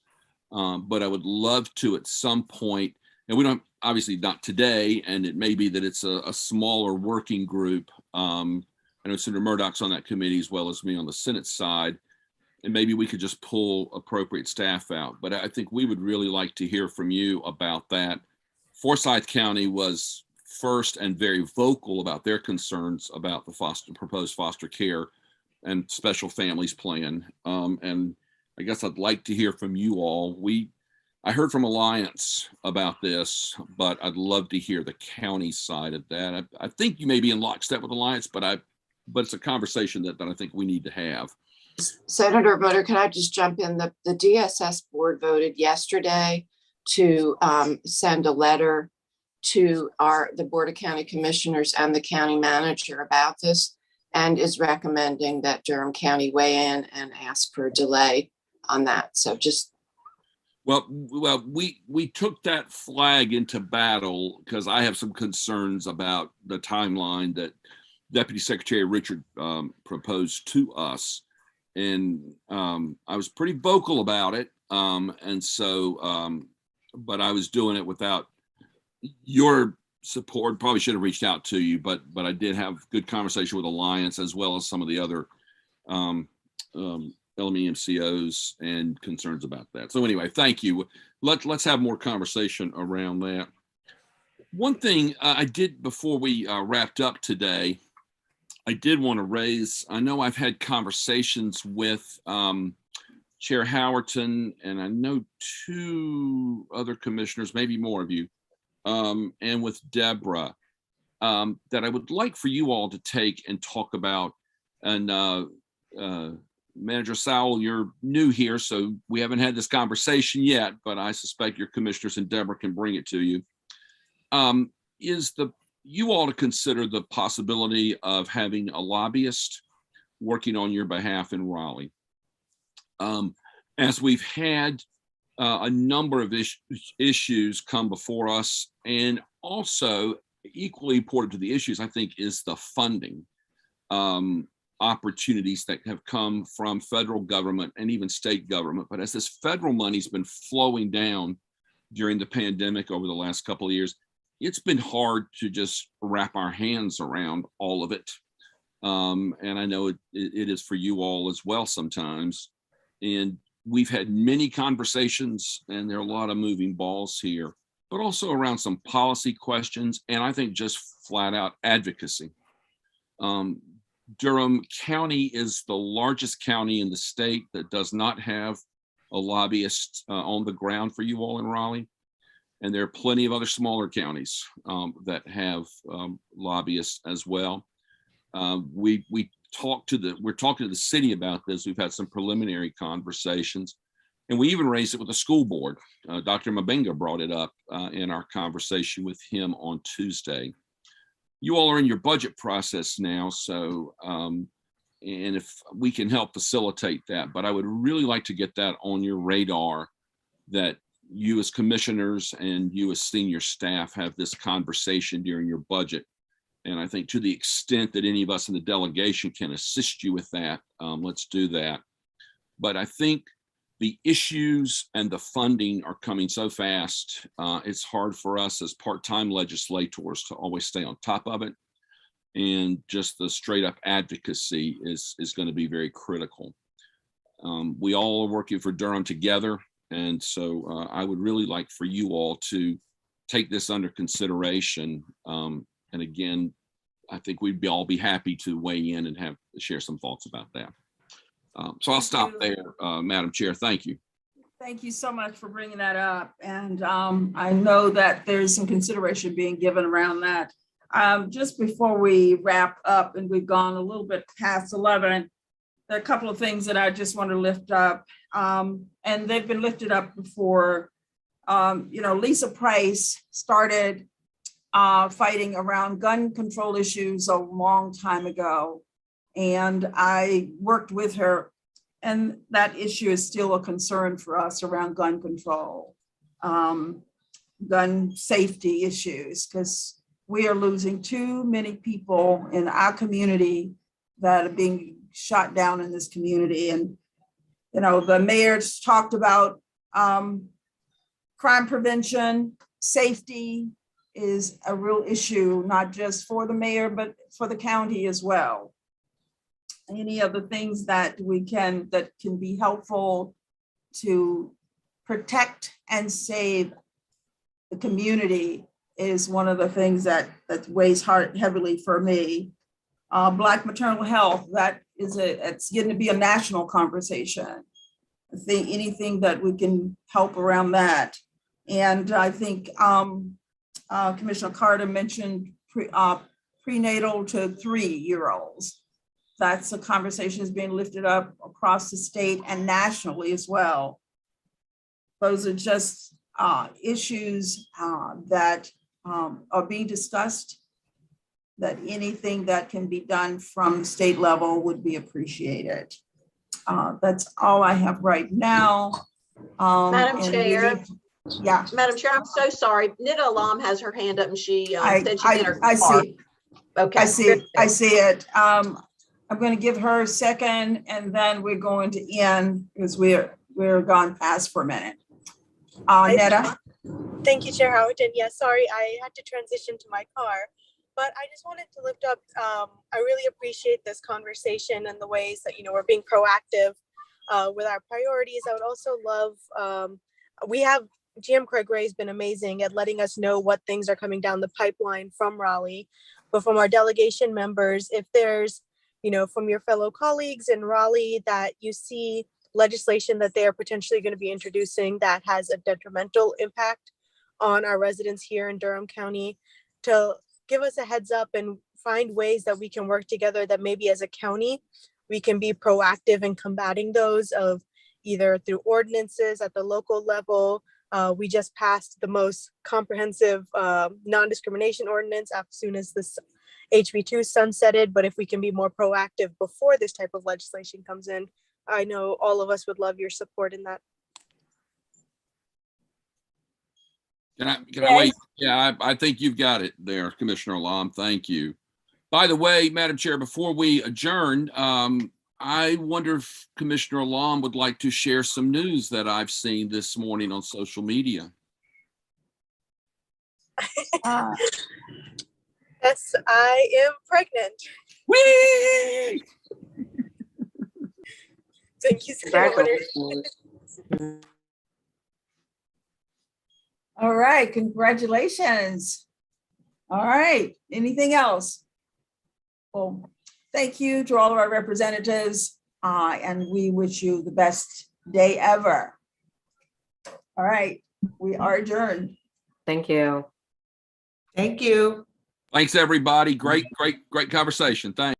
but I would love to at some point, and we don't, obviously not today, and it may be that it's a smaller working group. I know Senator Murdoch's on that committee as well as me on the Senate side, and maybe we could just pull appropriate staff out. But I think we would really like to hear from you about that. Forsyth County was first and very vocal about their concerns about the proposed foster care and special families plan. And I guess I'd like to hear from you all. I heard from Alliance about this, but I'd love to hear the county side of that. I think you may be in lockstep with Alliance, but it's a conversation that I think we need to have. Senator Butter, can I just jump in? The DSS board voted yesterday to send a letter to the Board of County Commissioners and the county manager about this, and is recommending that Durham County weigh in and ask for a delay on that. So just. Well, we took that flag into battle because I have some concerns about the timeline that Deputy Secretary Richard proposed to us. And I was pretty vocal about it. And so, but I was doing it without your support. Probably should have reached out to you, but I did have good conversation with Alliance as well as some of the other LME-MCOs and concerns about that. So anyway, thank you. Let's have more conversation around that. One thing I did before we wrapped up today, I did want to raise, I know I've had conversations with Chair Howerton, and I know 2 other commissioners, maybe more of you, and with Deborah, that I would like for you all to take and talk about. And Manager Sowell, you're new here, so we haven't had this conversation yet, but I suspect your commissioners and Deborah can bring it to you. You all to consider the possibility of having a lobbyist working on your behalf in Raleigh. As we've had a number of issues come before us, and also equally important to the issues, I think, is the funding opportunities that have come from federal government and even state government. But as this federal money's been flowing down during the pandemic over the last couple of years, it's been hard to just wrap our hands around all of it. And I know it is for you all as well sometimes. And we've had many conversations, and there are a lot of moving balls here, but also around some policy questions, and I think just flat out advocacy. Durham County is the largest county in the state that does not have a lobbyist on the ground for you all in Raleigh. And there are plenty of other smaller counties that have lobbyists as well. We're talking to the city about this. We've had some preliminary conversations, and we even raised it with the school board. Dr. Mabenga brought it up in our conversation with him on Tuesday. You all are in your budget process now, so and if we can help facilitate that, but I would really like to get that on your radar, that you as commissioners and you as senior staff have this conversation during your budget. And I think to the extent that any of us in the delegation can assist you with that, let's do that. But I think the issues and the funding are coming so fast. It's hard for us as part-time legislators to always stay on top of it. And just the straight up advocacy is going to be very critical. We all are working for Durham together. And so I would really like for you all to take this under consideration. And again, I think we'd all be happy to weigh in and share some thoughts about that. So I'll stop there, Madam Chair. Thank you. Thank you so much for bringing that up. And I know that there's some consideration being given around that. Just before we wrap up, and we've gone a little bit past 11, there are a couple of things that I just want to lift up. And they've been lifted up before. Lisa Price started fighting around gun control issues a long time ago. And I worked with her, and that issue is still a concern for us around gun control, gun safety issues, because we are losing too many people in our community that are being shot down in this community. And, the mayor's talked about crime prevention, safety is a real issue, not just for the mayor, but for the county as well. Any of the things that can be helpful to protect and save the community is one of the things that weighs heavily for me. Black maternal health, it's getting to be a national conversation. I think anything that we can help around that. And I think Commissioner Carter mentioned prenatal to 3-year-olds. That's a conversation that's being lifted up across the state and nationally as well. Those are just issues that are being discussed, that anything that can be done from the state level would be appreciated. That's all I have right now. Madam Chair. Yeah. Madam Chair, I'm so sorry. Nita Alam has her hand up and she said she's in her car. I see it. Okay. I see it. I'm going to give her a second, and then we're going to end because we're gone past for a minute. Netta. Thank you, Chair Howard. And yeah, sorry, I had to transition to my car, but I just wanted to lift up, I really appreciate this conversation and the ways that, we're being proactive with our priorities. I would also love, GM Craig Ray has been amazing at letting us know what things are coming down the pipeline from Raleigh, but from our delegation members, if there's, from your fellow colleagues in Raleigh that you see legislation that they are potentially going to be introducing that has a detrimental impact on our residents here in Durham County, to give us a heads up and find ways that we can work together, that maybe as a county, we can be proactive in combating those, of either through ordinances at the local level. We just passed the most comprehensive non-discrimination ordinance as soon as this HB2 sunsetted, but if we can be more proactive before this type of legislation comes in, I know all of us would love your support in that. Can I wait? Yeah, I think you've got it there, Commissioner Alam. Thank you. By the way, Madam Chair, before we adjourn, I wonder if Commissioner Alam would like to share some news that I've seen this morning on social media. Yes, I am pregnant. Whee! Thank you so much. All right, congratulations. All right, anything else? Well, thank you to all of our representatives, and we wish you the best day ever. All right, we are adjourned. Thank you. Thank you. Thanks, everybody. Great conversation. Thanks.